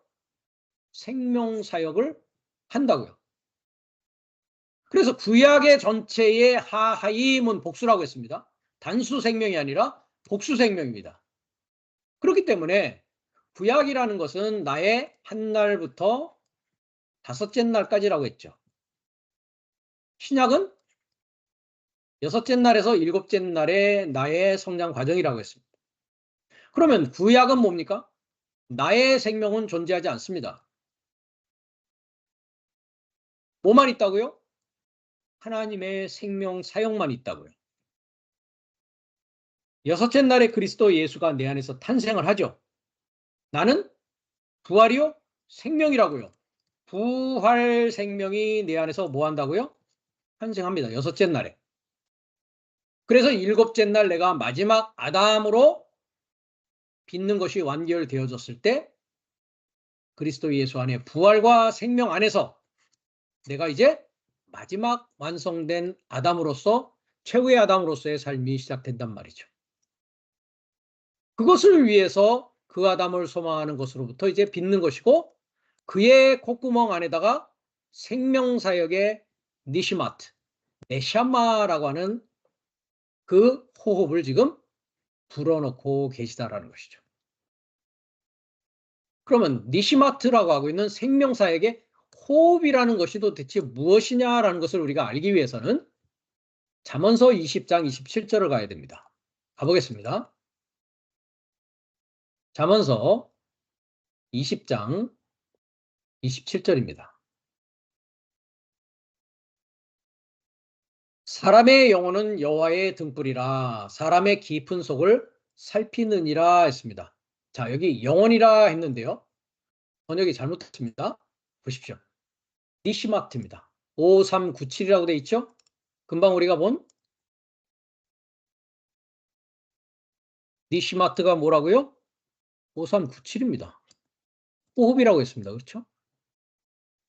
생명사역을 한다고요. 그래서 구약의 전체의 하하임은 복수라고 했습니다. 단수 생명이 아니라 복수 생명입니다. 그렇기 때문에 구약이라는 것은 나의 한 날부터 다섯째 날까지라고 했죠. 신약은 여섯째 날에서 일곱째 날의 나의 성장 과정이라고 했습니다. 그러면 구약은 뭡니까? 나의 생명은 존재하지 않습니다. 뭐만 있다고요? 하나님의 생명 사역만 있다고요. 여섯째 날에 그리스도 예수가 내 안에서 탄생을 하죠. 나는 부활이요? 생명이라고요. 부활 생명이 내 안에서 뭐 한다고요? 탄생합니다. 여섯째 날에. 그래서 일곱째 날 내가 마지막 아담으로 빚는 것이 완결되어졌을 때 그리스도 예수 안에 부활과 생명 안에서 내가 이제 마지막 완성된 아담으로서 최후의 아담으로서의 삶이 시작된단 말이죠. 그것을 위해서 그 아담을 소망하는 것으로부터 이제 빚는 것이고 그의 콧구멍 안에다가 생명사역의 니시마트, 네샤마라고 하는 그 호흡을 지금 불어넣고 계시다라는 것이죠. 그러면 니시마트라고 하고 있는 생명사역의 호흡이라는 것이 도대체 무엇이냐라는 것을 우리가 알기 위해서는 잠언서 20장 27절을 가야 됩니다. 가보겠습니다. 잠언서 20장 27절입니다. 사람의 영혼은 여호와의 등불이라 사람의 깊은 속을 살피느니라 했습니다. 자, 여기 영혼이라 했는데요. 번역이 잘못했습니다. 보십시오. 니시마트입니다. 5397이라고 돼 있죠? 금방 우리가 본 니시마트가 뭐라고요? 5397입니다. 호흡이라고 했습니다. 그렇죠?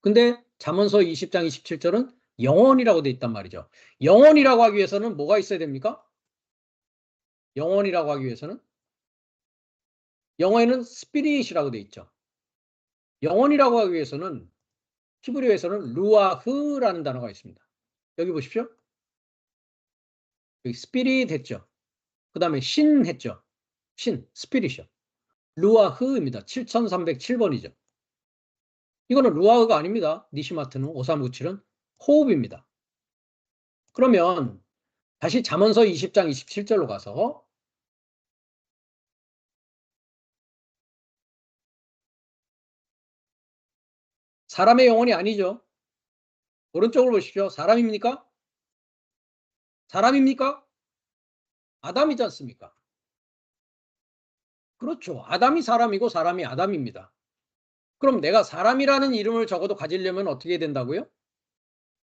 근데 잠언서 20장 27절은 영혼이라고 돼 있단 말이죠. 영혼이라고 하기 위해서는 뭐가 있어야 됩니까? 영혼이라고 하기 위해서는 영어에는 스피릿이라고 돼 있죠. 영혼이라고 하기 위해서는 히브리어에서는 루아흐라는 단어가 있습니다. 여기 보십시오. 여기 스피릿 했죠. 그 다음에 신 했죠. 신, 스피릿이요. 루아흐입니다. 7307번이죠. 이거는 루아흐가 아닙니다. 니시마트는 5397은 호흡입니다. 그러면 다시 잠언서 20장 27절로 가서 사람의 영혼이 아니죠. 오른쪽을 보십시오. 사람입니까? 사람입니까? 아담이지 않습니까? 그렇죠. 아담이 사람이고 사람이 아담입니다. 그럼 내가 사람이라는 이름을 적어도 가지려면 어떻게 된다고요?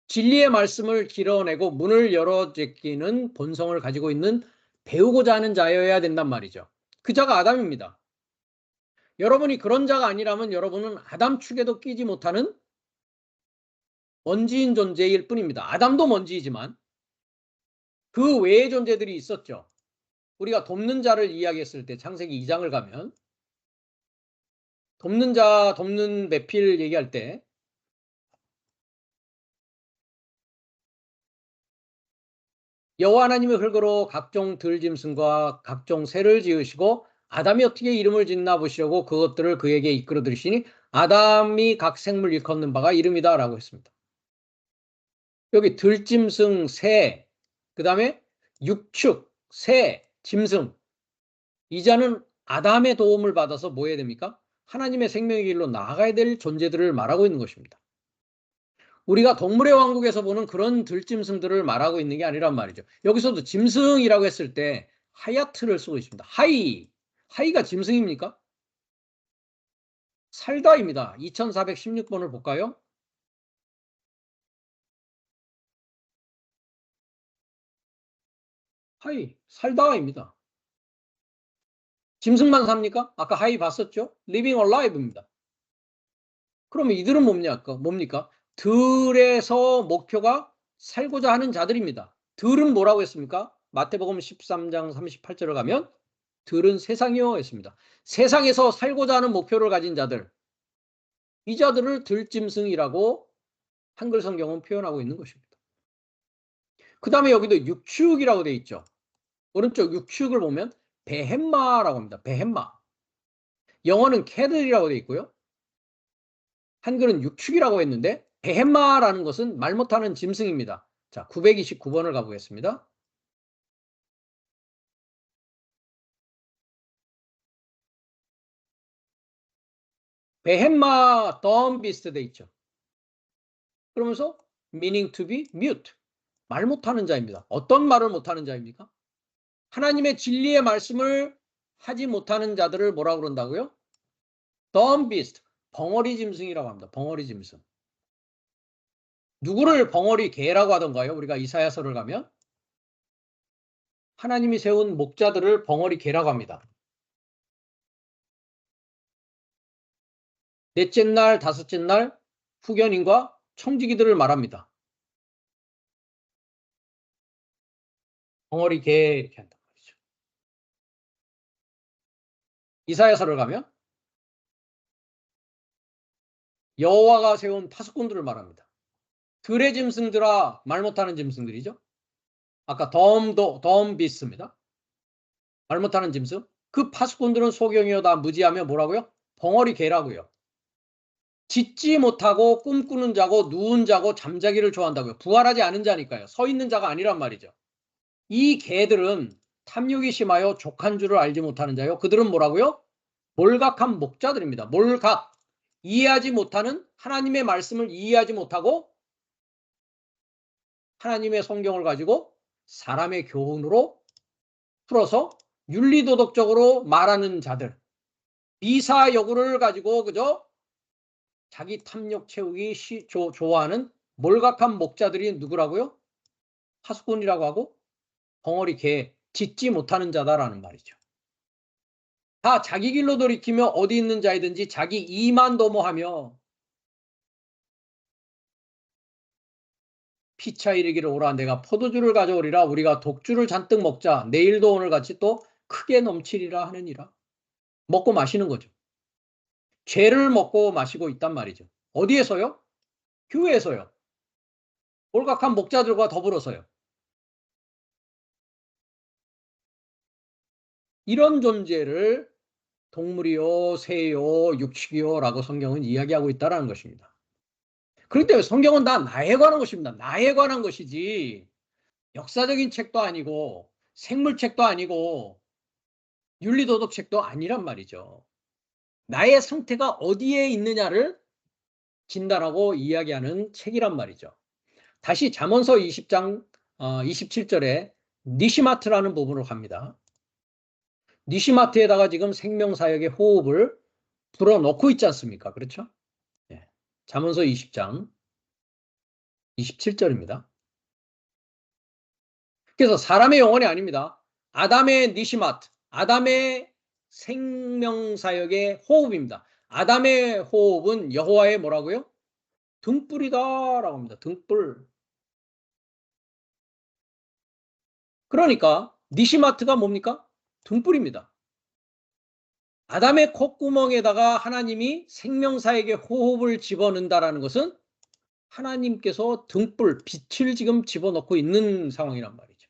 진리의 말씀을 길어내고 문을 열어 제끼는 본성을 가지고 있는 배우고자 하는 자여야 된단 말이죠. 그 자가 아담입니다. 여러분이 그런 자가 아니라면 여러분은 아담 축에도 끼지 못하는 먼지인 존재일 뿐입니다. 아담도 먼지이지만 그 외의 존재들이 있었죠. 우리가 돕는 자를 이야기했을 때 창세기 2장을 가면 돕는 자, 돕는 메필 얘기할 때 여호와 하나님의 흙으로 각종 들짐승과 각종 새를 지으시고 아담이 어떻게 이름을 짓나 보시려고 그것들을 그에게 이끌어 들이시니 아담이 각 생물 일컫는 바가 이름이다 라고 했습니다. 여기 들짐승, 새, 그 다음에 육축, 새, 짐승. 이 자는 아담의 도움을 받아서 뭐 해야 됩니까? 하나님의 생명의 길로 나아가야 될 존재들을 말하고 있는 것입니다. 우리가 동물의 왕국에서 보는 그런 들짐승들을 말하고 있는 게 아니란 말이죠. 여기서도 짐승이라고 했을 때 하야트를 쓰고 있습니다. 하이가 짐승입니까? 살다입니다. 2416번을 볼까요? 살다입니다. 짐승만 삽니까? 아까 하이 봤었죠? Living Alive입니다. 그럼 이들은 뭡니까? 들에서 목표가 살고자 하는 자들입니다. 들은 뭐라고 했습니까? 마태복음 13장 38절을 가면 들은 세상이요 했습니다. 세상에서 살고자 하는 목표를 가진 자들, 이 자들을 들짐승이라고 한글 성경은 표현하고 있는 것입니다. 그 다음에 여기도 육축이라고 되어 있죠. 오른쪽 육축을 보면 베헴마라고 합니다. 베헴마. 영어는 캐들이라고 되어 있고요. 한글은 육축이라고 했는데 베헴마라는 것은 말 못하는 짐승입니다. 자, 929번을 가보겠습니다. 베헴마 dumb beast 돼 있죠. 그러면서 meaning to be mute. 말 못하는 자입니다. 어떤 말을 못하는 자입니까? 하나님의 진리의 말씀을 하지 못하는 자들을 뭐라고 그런다고요? dumb beast. 벙어리 짐승이라고 합니다. 벙어리 짐승. 누구를 벙어리 개라고 하던가요? 우리가 이사야서를 가면 하나님이 세운 목자들을 벙어리 개라고 합니다. 넷째 날, 다섯째 날 후견인과 청지기들을 말합니다. 벙어리 개 이렇게 한단 말이죠. 이사야서를 가면 여호와가 세운 파수꾼들을 말합니다. 들의 짐승들아, 말 못하는 짐승들이죠. 아까 덤비스입니다. 말 못하는 짐승. 그 파수꾼들은 소경이여다 무지하며 뭐라고요? 벙어리 개라고요. 짖지 못하고 꿈꾸는 자고 누운 자고 잠자기를 좋아한다고요. 부활하지 않은 자니까요. 서 있는 자가 아니란 말이죠. 이 개들은 탐욕이 심하여 족한 줄을 알지 못하는 자요. 그들은 뭐라고요? 몰각한 목자들입니다. 몰각. 이해하지 못하는 하나님의 말씀을 이해하지 못하고 하나님의 성경을 가지고 사람의 교훈으로 풀어서 윤리도덕적으로 말하는 자들. 미사여구를 가지고 그저 자기 탐욕 채우기 좋아하는 몰각한 목자들이 누구라고요? 파수꾼이라고 하고 벙어리 개, 짖지 못하는 자다라는 말이죠. 다 자기 길로 돌이키며 어디 있는 자이든지 자기 이만 도모하며 피차 이르기를 오라 내가 포도주를 가져오리라 우리가 독주를 잔뜩 먹자 내일도 오늘같이 또 크게 넘치리라 하느니라. 먹고 마시는 거죠. 죄를 먹고 마시고 있단 말이죠. 어디에서요? 교회에서요. 몰각한 목자들과 더불어서요. 이런 존재를 동물이요, 새요, 육식이요 라고 성경은 이야기하고 있다는 것입니다. 그렇기 때문에 성경은 다 나에 관한 것입니다. 나에 관한 것이지 역사적인 책도 아니고 생물책도 아니고 윤리도덕책도 아니란 말이죠. 나의 상태가 어디에 있느냐를 진단하고 이야기하는 책이란 말이죠. 다시 잠언서 20장 27절에 니시마트라는 부분으로 갑니다. 니시마트에다가 지금 생명사역의 호흡을 불어넣고 있지 않습니까? 그렇죠? 예. 잠언서 20장 27절입니다. 그래서 사람의 영혼이 아닙니다. 아담의 니시마트, 아담의 생명사역의 호흡입니다. 아담의 호흡은 여호와의 뭐라고요? 등불이다라고 합니다. 등불. 그러니까 니시마트가 뭡니까? 등불입니다. 아담의 콧구멍에다가 하나님이 생명사역의 호흡을 집어넣는다라는 것은 하나님께서 등불, 빛을 지금 집어넣고 있는 상황이란 말이죠.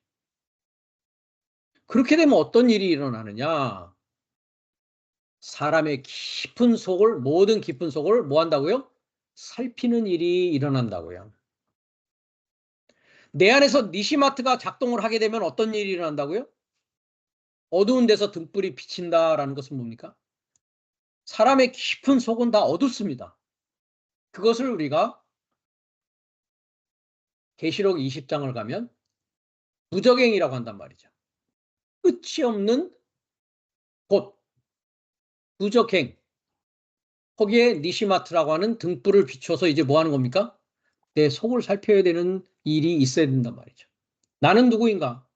그렇게 되면 어떤 일이 일어나느냐? 사람의 깊은 속을, 모든 깊은 속을 뭐 한다고요? 살피는 일이 일어난다고요. 내 안에서 니시마트가 작동을 하게 되면 어떤 일이 일어난다고요? 어두운 데서 등불이 비친다라는 것은 뭡니까? 사람의 깊은 속은 다 어둡습니다. 그것을 우리가 계시록 20장을 가면 무적행이라고 한단 말이죠. 끝이 없는 곳, 무적행. 거기에 니시마트라고 하는 등불을 비춰서 이제 뭐 하는 겁니까? 내 속을 살펴야 되는 일이 있어야 된단 말이죠. 나는 누구인가?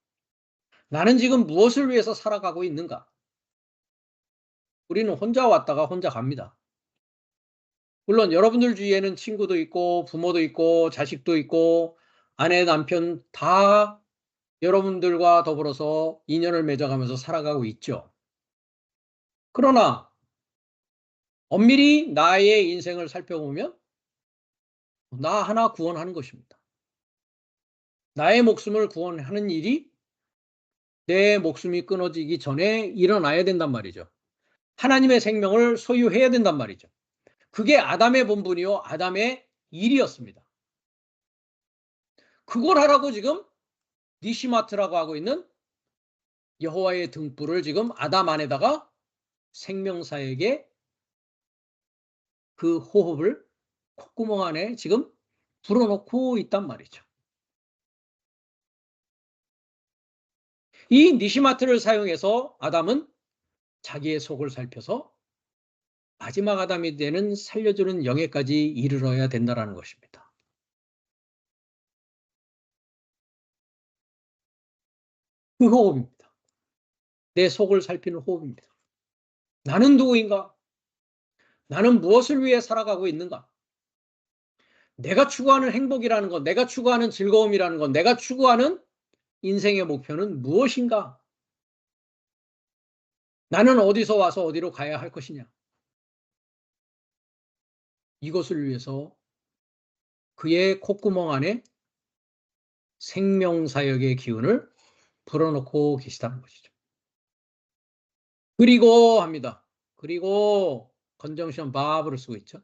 나는 지금 무엇을 위해서 살아가고 있는가? 우리는 혼자 왔다가 혼자 갑니다. 물론 여러분들 주위에는 친구도 있고 부모도 있고 자식도 있고 아내, 남편 다 여러분들과 더불어서 인연을 맺어가면서 살아가고 있죠. 그러나 엄밀히 나의 인생을 살펴보면 나 하나 구원하는 것입니다. 나의 목숨을 구원하는 일이 내 목숨이 끊어지기 전에 일어나야 된단 말이죠. 하나님의 생명을 소유해야 된단 말이죠. 그게 아담의 본분이요, 아담의 일이었습니다. 그걸 하라고 지금 니시마트라고 하고 있는 여호와의 등불을 지금 아담 안에다가 생명사에게 그 호흡을 콧구멍 안에 지금 불어넣고 있단 말이죠. 이 니시마트를 사용해서 아담은 자기의 속을 살펴서 마지막 아담이 되는 살려주는 영예까지 이르러야 된다는 것입니다. 그 호흡입니다. 내 속을 살피는 호흡입니다. 나는 누구인가? 나는 무엇을 위해 살아가고 있는가? 내가 추구하는 행복이라는 것, 내가 추구하는 즐거움이라는 것, 내가 추구하는 인생의 목표는 무엇인가? 나는 어디서 와서 어디로 가야 할 것이냐? 이것을 위해서 그의 콧구멍 안에 생명사역의 기운을 불어넣고 계시다는 것이죠. 그리고 합니다. 그리고 건정시험 바브를 쓰고 있죠.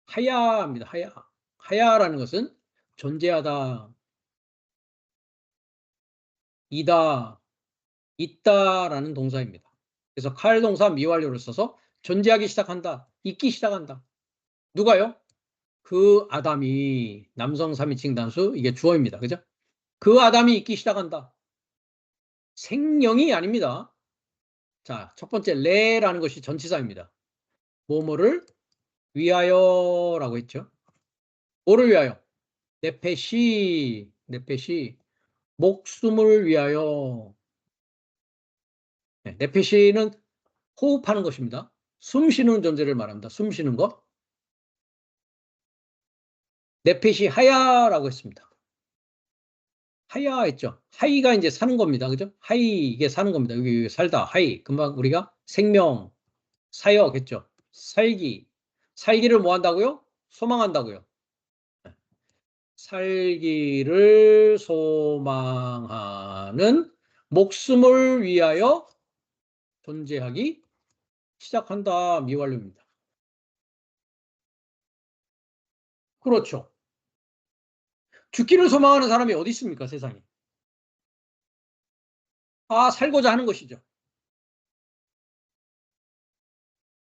하야입니다. 하야. 하야라는 것은 존재하다, 이다, 있다라는 동사입니다. 그래서 칼 동사 미완료를 써서 존재하기 시작한다, 있기 시작한다. 누가요? 그 아담이 남성 3인칭 단수, 이게 주어입니다. 그죠? 그 아담이 있기 시작한다. 생명이 아닙니다. 자, 첫 번째 레라는 것이 전치사입니다. 뭐뭐를 위하여라고 했죠. 뭐를 위하여? 네페시, 네페시, 목숨을 위하여. 네, 네페시는 호흡하는 것입니다. 숨 쉬는 존재를 말합니다. 숨 쉬는 것. 네페시 하야라고 했습니다. 하야 했죠. 하이가 이제 사는 겁니다. 그죠? 하이, 이게 사는 겁니다. 여기 살다, 하이. 금방 우리가 생명, 사역 했죠. 살기. 살기를 뭐 한다고요? 소망한다고요. 살기를 소망하는 목숨을 위하여 존재하기 시작한다. 미완료입니다. 그렇죠. 죽기를 소망하는 사람이 어디 있습니까? 세상에. 아, 살고자 하는 것이죠.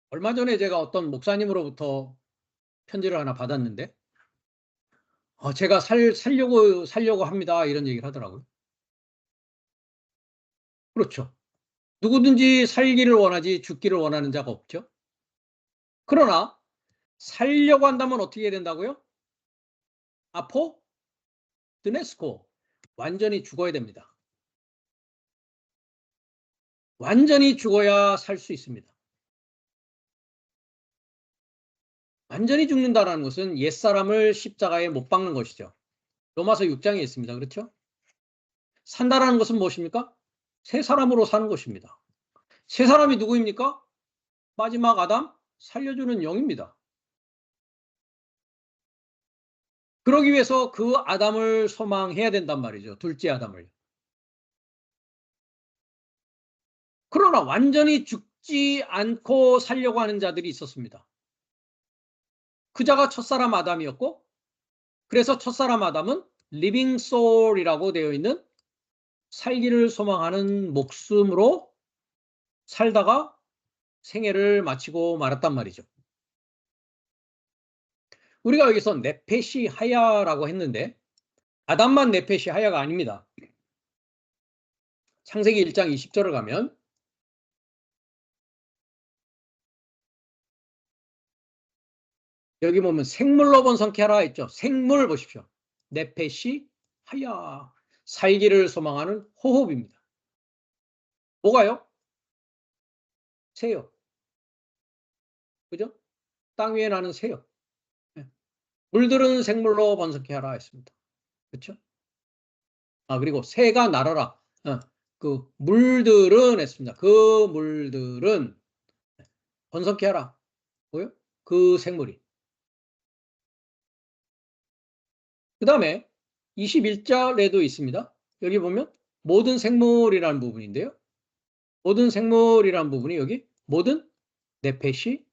얼마 전에 제가 어떤 목사님으로부터 편지를 하나 받았는데 제가 살려고 합니다. 이런 얘기를 하더라고요. 그렇죠. 누구든지 살기를 원하지 죽기를 원하는 자가 없죠. 그러나 살려고 한다면 어떻게 해야 된다고요? 아포 드네스코. 완전히 죽어야 됩니다. 완전히 죽어야 살 수 있습니다. 완전히 죽는다는 것은 옛사람을 십자가에 못 박는 것이죠. 로마서 6장에 있습니다. 그렇죠? 산다라는 것은 무엇입니까? 새 사람으로 사는 것입니다. 새 사람이 누구입니까? 마지막 아담 살려주는 영입니다. 그러기 위해서 그 아담을 소망해야 된단 말이죠. 둘째 아담을. 그러나 완전히 죽지 않고 살려고 하는 자들이 있었습니다. 그 자가 첫사람 아담이었고, 그래서 첫사람 아담은 리빙 소울이라고 되어 있는 살기를 소망하는 목숨으로 살다가 생애를 마치고 말았단 말이죠. 우리가 여기서 네페시 하야라고 했는데 아담만 네페시 하야가 아닙니다. 창세기 1장 20절을 가면 여기 보면 생물로 번성케 하라 했죠. 생물 보십시오. 네페시 하야. 살기를 소망하는 호흡입니다. 뭐가요? 새요. 그죠? 땅 위에 나는 새요. 물들은 생물로 번성케 하라 했습니다. 그렇죠? 그리고 새가 날아라. 그 물들은 했습니다. 그 물들은 번성케 하라. 뭐요? 그 생물이. 그 다음에 21절에도 있습니다. 여기 보면 모든 생물이라는 부분인데요. 모든 생물이라는 부분이 여기 모든 네페시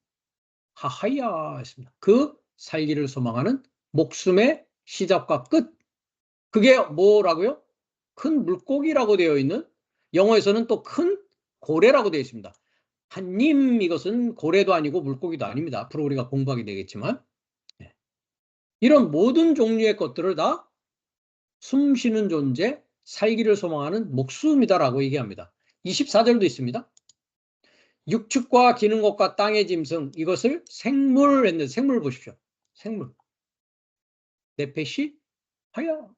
하하야 했습니다. 그 살기를 소망하는 목숨의 시작과 끝. 그게 뭐라고요? 큰 물고기라고 되어 있는, 영어에서는 또 큰 고래라고 되어 있습니다. 한님 이것은 고래도 아니고 물고기도 아닙니다. 앞으로 우리가 공부하게 되겠지만 이런 모든 종류의 것들을 다 숨쉬는 존재, 살기를 소망하는 목숨이다라고 얘기합니다. 24절도 있습니다. 육축과 기는 것과 땅의 짐승, 이것을 생물 했는데, 생물 보십시오. 생물. 네페시 하야.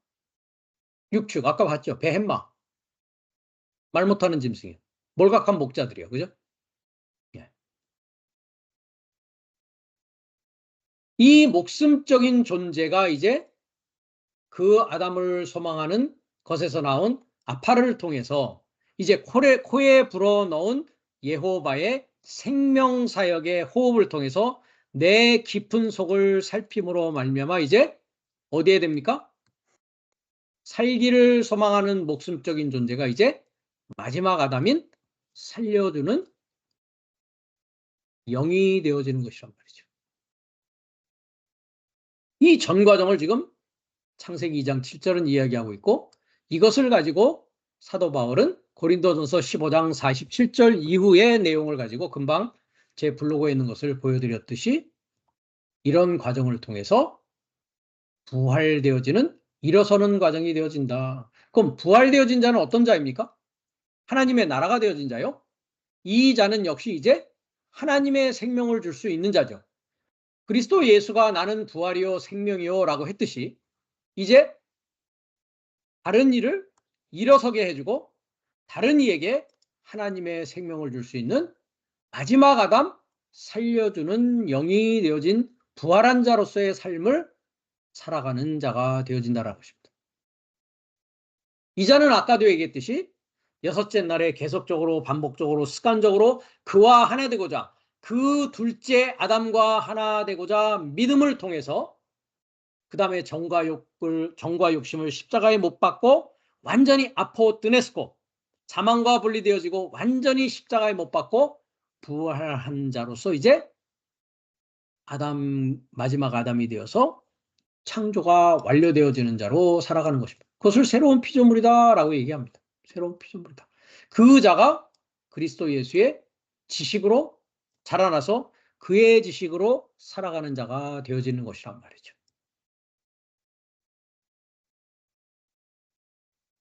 육축, 아까 봤죠? 베헤마. 말 못하는 짐승이에요. 몰각한 목자들이요. 그죠? 예. 이 목숨적인 존재가 이제 그 아담을 소망하는 것에서 나온 아파를 통해서 이제 코에 불어넣은 여호와의 생명사역의 호흡을 통해서 내 깊은 속을 살핌으로 말미암아 이제 어디에 됩니까? 살기를 소망하는 목숨적인 존재가 이제 마지막 아담인 살려주는 영이 되어지는 것이란 말이죠. 이 전 과정을 지금 창세기 2장 7절은 이야기하고 있고, 이것을 가지고 사도 바울은 고린도전서 15장 47절 이후의 내용을 가지고 금방 제 블로그에 있는 것을 보여드렸듯이 이런 과정을 통해서 부활되어지는, 일어서는 과정이 되어진다. 그럼 부활되어진 자는 어떤 자입니까? 하나님의 나라가 되어진 자요. 이 자는 역시 이제 하나님의 생명을 줄 수 있는 자죠. 그리스도 예수가 나는 부활이요 생명이요 라고 했듯이 이제 다른 이를 일어서게 해주고 다른 이에게 하나님의 생명을 줄 수 있는 마지막 아담, 살려주는 영이 되어진 부활한 자로서의 삶을 살아가는 자가 되어진다라는 것입니다. 이 자는 아까도 얘기했듯이 여섯째 날에 계속적으로 반복적으로 습관적으로 그와 하나 되고자, 그 둘째 아담과 하나 되고자 믿음을 통해서 그 다음에 정과 욕심을 십자가에 못 박고 완전히 아포뜨네스코, 자만과 분리되어지고 완전히 십자가에 못 박고 부활한 자로서 이제 마지막 아담이 되어서 창조가 완료되어지는 자로 살아가는 것입니다. 그것을 새로운 피조물이다라고 얘기합니다. 새로운 피조물이다. 그 자가 그리스도 예수의 지식으로 자라나서 그의 지식으로 살아가는 자가 되어지는 것이란 말이죠.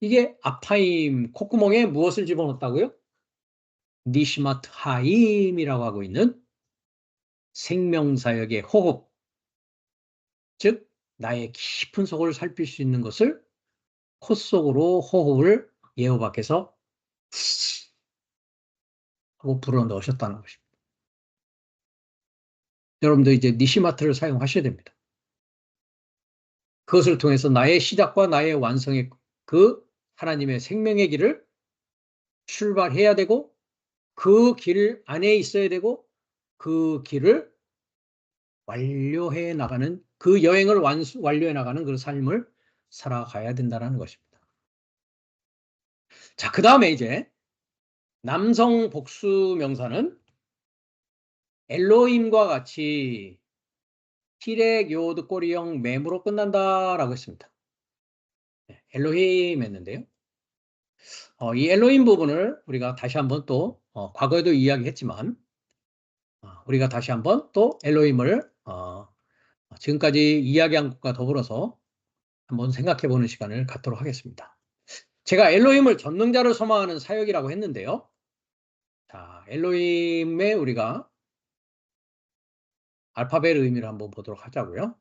이게 아파임, 콧구멍에 무엇을 집어넣었다고요? 니시마트 하임이라고 하고 있는 생명사역의 호흡, 즉 나의 깊은 속을 살필 수 있는 것을 코 속으로 호흡을 예호 밖에서 하고 불어 넣으셨다는 것입니다. 여러분도 이제 니시마트를 사용하셔야 됩니다. 그것을 통해서 나의 시작과 나의 완성의 그 하나님의 생명의 길을 출발해야 되고 그 길 안에 있어야 되고 그 길을 완료해 나가는 그 여행을 완료해 나가는 그 삶을 살아가야 된다는 것입니다. 자, 그 다음에 이제 남성 복수 명사는 엘로힘과 같이 히렉 요드 꼬리형 맴으로 끝난다라고 했습니다. 엘로힘 했는데요. 이 엘로힘 부분을 우리가 다시 한번 또 과거에도 이야기했지만 우리가 다시 한번 또 엘로힘을 지금까지 이야기한 것과 더불어서 한번 생각해 보는 시간을 갖도록 하겠습니다. 제가 엘로힘을 전능자를 소망하는 사역이라고 했는데요. 자, 엘로힘의 우리가 알파벳 의미를 한번 보도록 하자고요.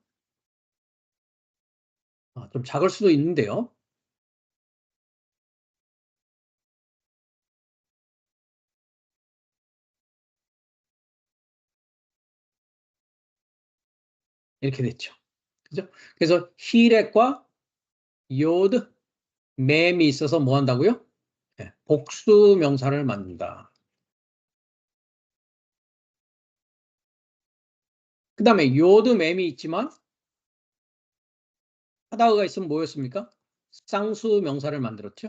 좀 작을 수도 있는데요. 이렇게 됐죠. 그죠? 그래서 히렉과 요드, 맴이 있어서 뭐 한다고요? 네, 복수 명사를 만든다. 그 다음에 요드, 맴이 있지만 하다가 있으면 뭐였습니까? 쌍수 명사를 만들었죠.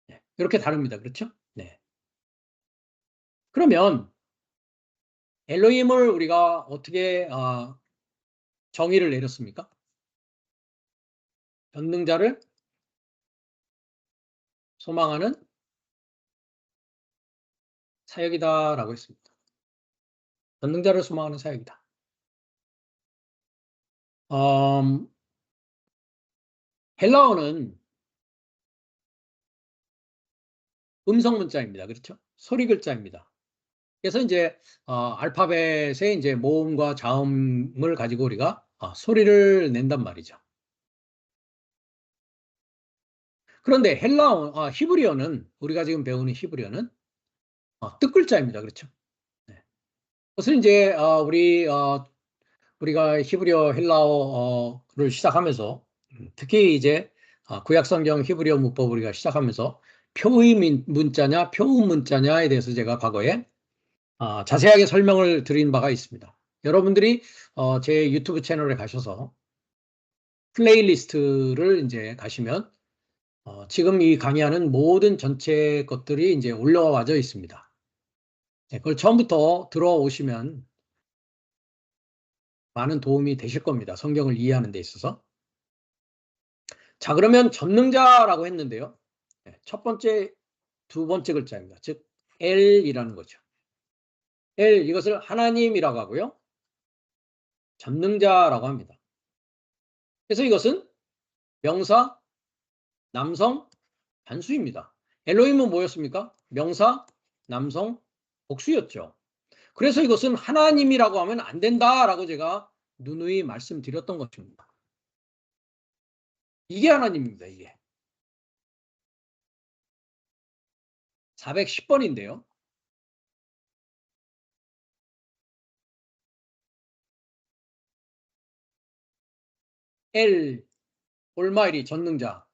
네, 이렇게 다릅니다. 그렇죠? 네. 그러면 엘로힘을 우리가 어떻게 정의를 내렸습니까? 전능자를 소망하는 사역이다라고 했습니다. 전능자를 소망하는 사역이다. 헬라어는 음성 문자입니다. 그렇죠? 소리 글자입니다. 그래서 이제 알파벳의 이제 모음과 자음을 가지고 우리가 소리를 낸단 말이죠. 그런데 히브리어는 우리가 지금 배우는 히브리어는 뜻글자입니다. 그렇죠? 네. 그것을 이제 우리가 히브리어 헬라어를 시작하면서 특히 이제 구약 성경 히브리어 문법을 우리가 시작하면서 표의 문자냐 표음 문자냐에 대해서 제가 과거에 자세하게 설명을 드린 바가 있습니다. 여러분들이 제 유튜브 채널에 가셔서 플레이리스트를 이제 가시면 지금 이 강의하는 모든 전체 것들이 이제 올라와져 있습니다. 네, 그걸 처음부터 들어오시면 많은 도움이 되실 겁니다. 성경을 이해하는 데 있어서. 자, 그러면 전능자라고 했는데요. 네, 첫 번째, 두 번째 글자입니다. 즉 L이라는 거죠. L, 이것을 하나님이라고 하고요. 전능자라고 합니다. 그래서 이것은 명사, 남성, 단수입니다. 엘로힘은 뭐였습니까? 명사, 남성, 복수였죠. 그래서 이것은 하나님이라고 하면 안 된다라고 제가 누누이 말씀드렸던 것입니다. 이게 하나님입니다. 이게 410번인데요. 엘, 올마이리 전능자,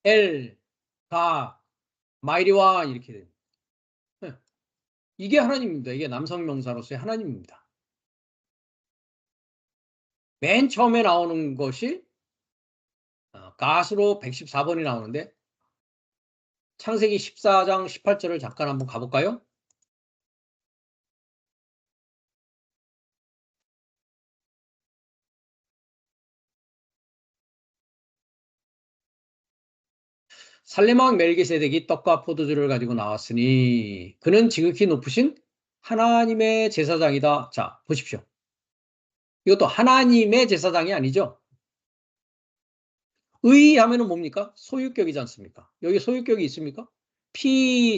엘, 가, 마이리와 이렇게 됩니다. 네. 이게 하나님입니다. 이게 남성 명사로서의 하나님입니다. 맨 처음에 나오는 것이 갓으로 114번이 나오는데 창세기 14장 18절을 잠깐 한번 가볼까요? 살레망 멜기세덱이 떡과 포도주를 가지고 나왔으니 그는 지극히 높으신 하나님의 제사장이다. 자, 보십시오. 이것도 하나님의 제사장이 아니죠. 의 하면은 뭡니까? 소유격이지 않습니까? 여기 소유격이 있습니까?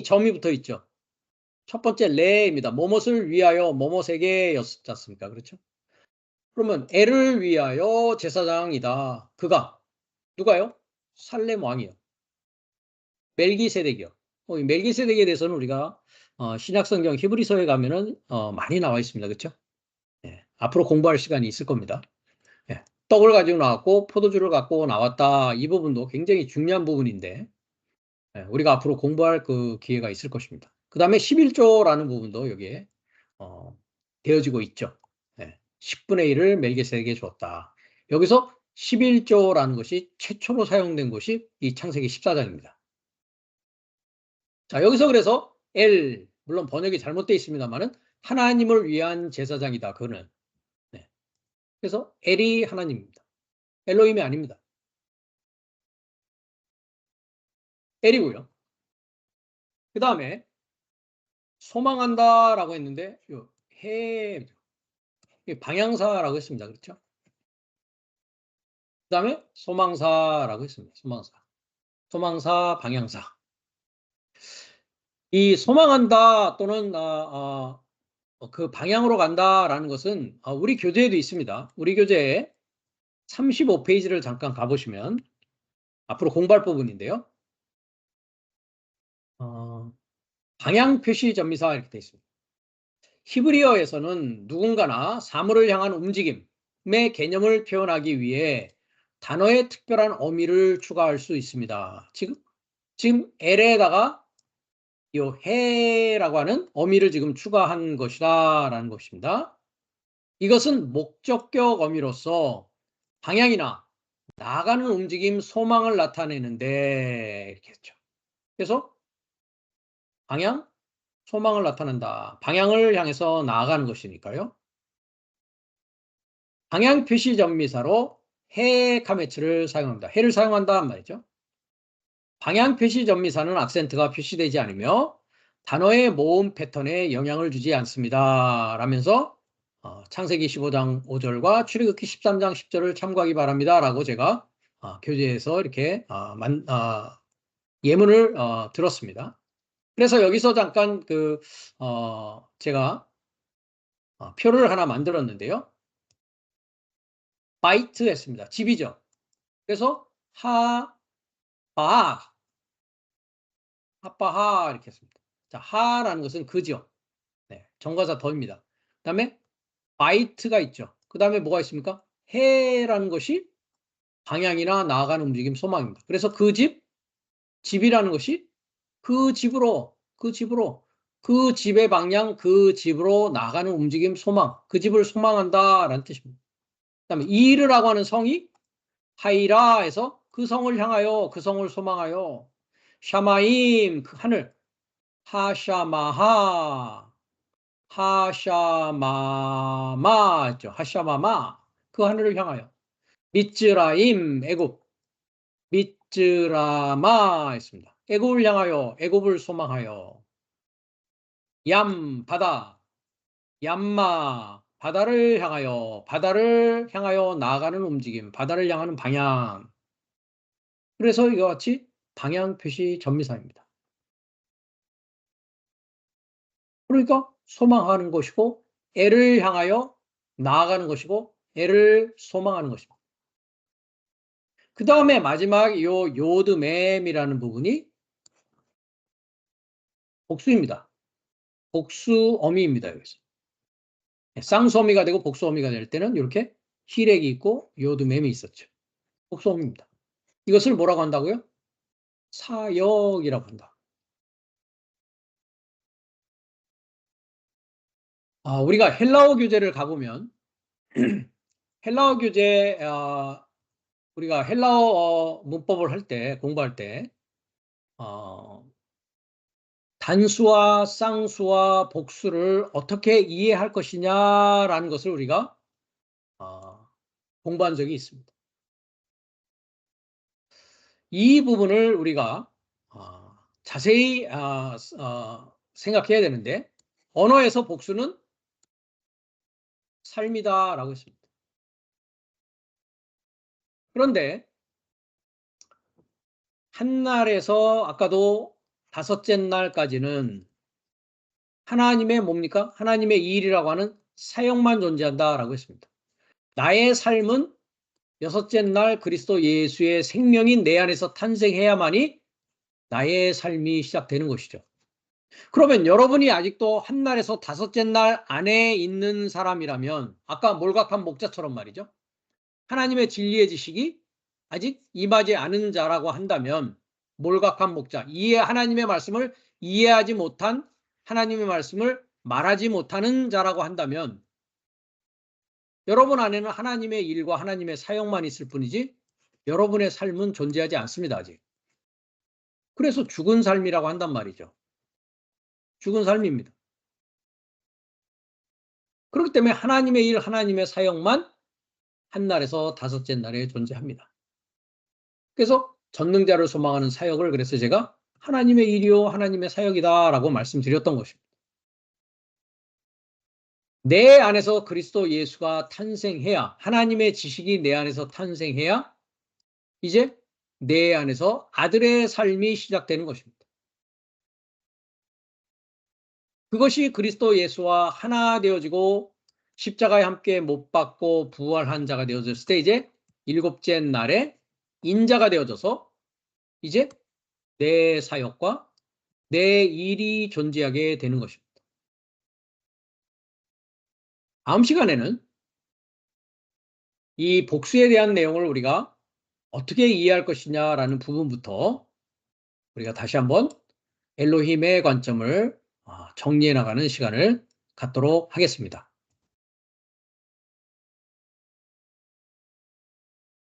점이 붙어 있죠. 첫 번째 레입니다. 뭐뭇을 위하여 뭐뭇에게였지 않습니까? 그렇죠? 그러면 애를 위하여 제사장이다. 그가 누가요? 살렘 왕이요. 멜기세덱이요. 이 멜기세덱에 대해서는 우리가 신약성경 히브리서에 가면은 많이 나와 있습니다. 그렇죠? 예, 앞으로 공부할 시간이 있을 겁니다. 예, 떡을 가지고 나왔고 포도주를 갖고 나왔다. 이 부분도 굉장히 중요한 부분인데 예, 우리가 앞으로 공부할 그 기회가 있을 것입니다. 그 다음에 11조라는 부분도 여기에 되어지고 있죠. 예, 10분의 1을 멜기세덱에게 줬다. 여기서 11조라는 것이 최초로 사용된 것이 이 창세기 14장입니다. 자, 여기서 그래서 물론 번역이 잘못되어 있습니다만은 하나님을 위한 제사장이다. 그거는. 네. 그래서 엘이 하나님입니다. 엘로힘이 아닙니다. 엘이고요. 그 다음에 소망한다라고 했는데 방향사라고 했습니다. 그렇죠? 그 다음에 소망사라고 했습니다. 소망사, 방향사. 이 소망한다 또는 그 방향으로 간다라는 것은 우리 교재에도 있습니다. 우리 교재에 35페이지를 잠깐 가보시면 앞으로 공부할 부분인데요. 방향 표시 전미사 이렇게 되어 있습니다. 히브리어에서는 누군가나 사물을 향한 움직임의 개념을 표현하기 위해 단어에 특별한 어미를 추가할 수 있습니다. 지금 L에다가 이 해라고 하는 어미를 지금 추가한 것이다라는 것입니다. 이것은 목적격 어미로서 방향이나 나아가는 움직임, 소망을 나타내는데 이렇게 했죠. 그래서 방향, 소망을 나타낸다. 방향을 향해서 나아가는 것이니까요. 방향 표시 전미사로 해 카메츠를 사용합니다. 해를 사용한다는 말이죠. 방향 표시 전미사는 악센트가 표시되지 않으며 단어의 모음 패턴에 영향을 주지 않습니다. 라면서 창세기 15장 5절과 출애굽기 13장 10절을 참고하기 바랍니다. 라고 제가 교재에서 이렇게 예문을 들었습니다. 그래서 여기서 잠깐 제가 표를 하나 만들었는데요. 바이트 했습니다. 집이죠. 그래서 하빠하 이렇게 했습니다. 자, 하라는 것은 그죠. 네, 정과사 더입니다. 그 다음에 바이트가 있죠. 그 다음에 뭐가 있습니까? 해라는 것이 방향이나 나아가는 움직임, 소망입니다. 그래서 그 집이라는 것이 그 집의 방향, 그 집으로 나가는 움직임, 소망, 그 집을 소망한다라는 뜻입니다. 그 다음에 이르라고 하는 성이 하이라에서 그 성을 향하여, 그 성을 소망하여, 샤마임, 그 하늘, 하샤마하, 하샤마마, 있죠. 하샤마마, 그 하늘을 향하여, 미츠라임, 애굽, 미츠라마 있습니다. 애굽을 향하여, 애굽을 소망하여, 바다, 얌마, 바다를 향하여 나아가는 움직임, 바다를 향하는 방향. 그래서 이와 같이 방향 표시 전미사입니다. 그러니까 소망하는 것이고, 애를 향하여 나아가는 것이고, 애를 소망하는 것입니다. 그 다음에 마지막 요드맴이라는 부분이 복수입니다. 복수어미입니다. 여기서. 쌍수어미가 되고 복수어미가 될 때는 이렇게 히렉이 있고 요드맴이 있었죠. 복수어미입니다. 이것을 뭐라고 한다고요? 사역이라고 한다. 우리가 헬라어 교재를 가보면 헬라어 교재 우리가 헬라어 문법을 할 때 공부할 때 단수와 쌍수와 복수를 어떻게 이해할 것이냐라는 것을 우리가 공부한 적이 있습니다. 이 부분을 우리가 자세히 생각해야 되는데 언어에서 복수는 삶이다라고 했습니다. 그런데 한 날에서 아까도 다섯째 날까지는 하나님의 뭡니까? 하나님의 이 일이라고 하는 사역만 존재한다라고 했습니다. 나의 삶은 여섯째 날 그리스도 예수의 생명이 내 안에서 탄생해야만이 나의 삶이 시작되는 것이죠. 그러면 여러분이 아직도 한 날에서 다섯째 날 안에 있는 사람이라면 아까 몰각한 목자처럼 말이죠. 하나님의 진리의 지식이 아직 임하지 않은 자라고 한다면 몰각한 목자, 하나님의 말씀을 이해하지 못한 하나님의 말씀을 말하지 못하는 자라고 한다면 여러분 안에는 하나님의 일과 하나님의 사역만 있을 뿐이지 여러분의 삶은 존재하지 않습니다. 아직. 그래서 죽은 삶이라고 한단 말이죠. 죽은 삶입니다. 그렇기 때문에 하나님의 일, 하나님의 사역만 한 날에서 다섯째 날에 존재합니다. 그래서 전능자를 소망하는 사역을 그래서 제가 하나님의 일이요 하나님의 사역이다라고 말씀드렸던 것입니다. 내 안에서 그리스도 예수가 탄생해야, 하나님의 지식이 내 안에서 탄생해야 이제 내 안에서 아들의 삶이 시작되는 것입니다. 그것이 그리스도 예수와 하나 되어지고 십자가에 함께 못 박고 부활한 자가 되어졌을 때 이제 일곱째 날에 인자가 되어져서 이제 내 사역과 내 일이 존재하게 되는 것입니다. 다음 시간에는 이 복수에 대한 내용을 우리가 어떻게 이해할 것이냐라는 부분부터 우리가 다시 한번 엘로힘의 관점을 정리해 나가는 시간을 갖도록 하겠습니다.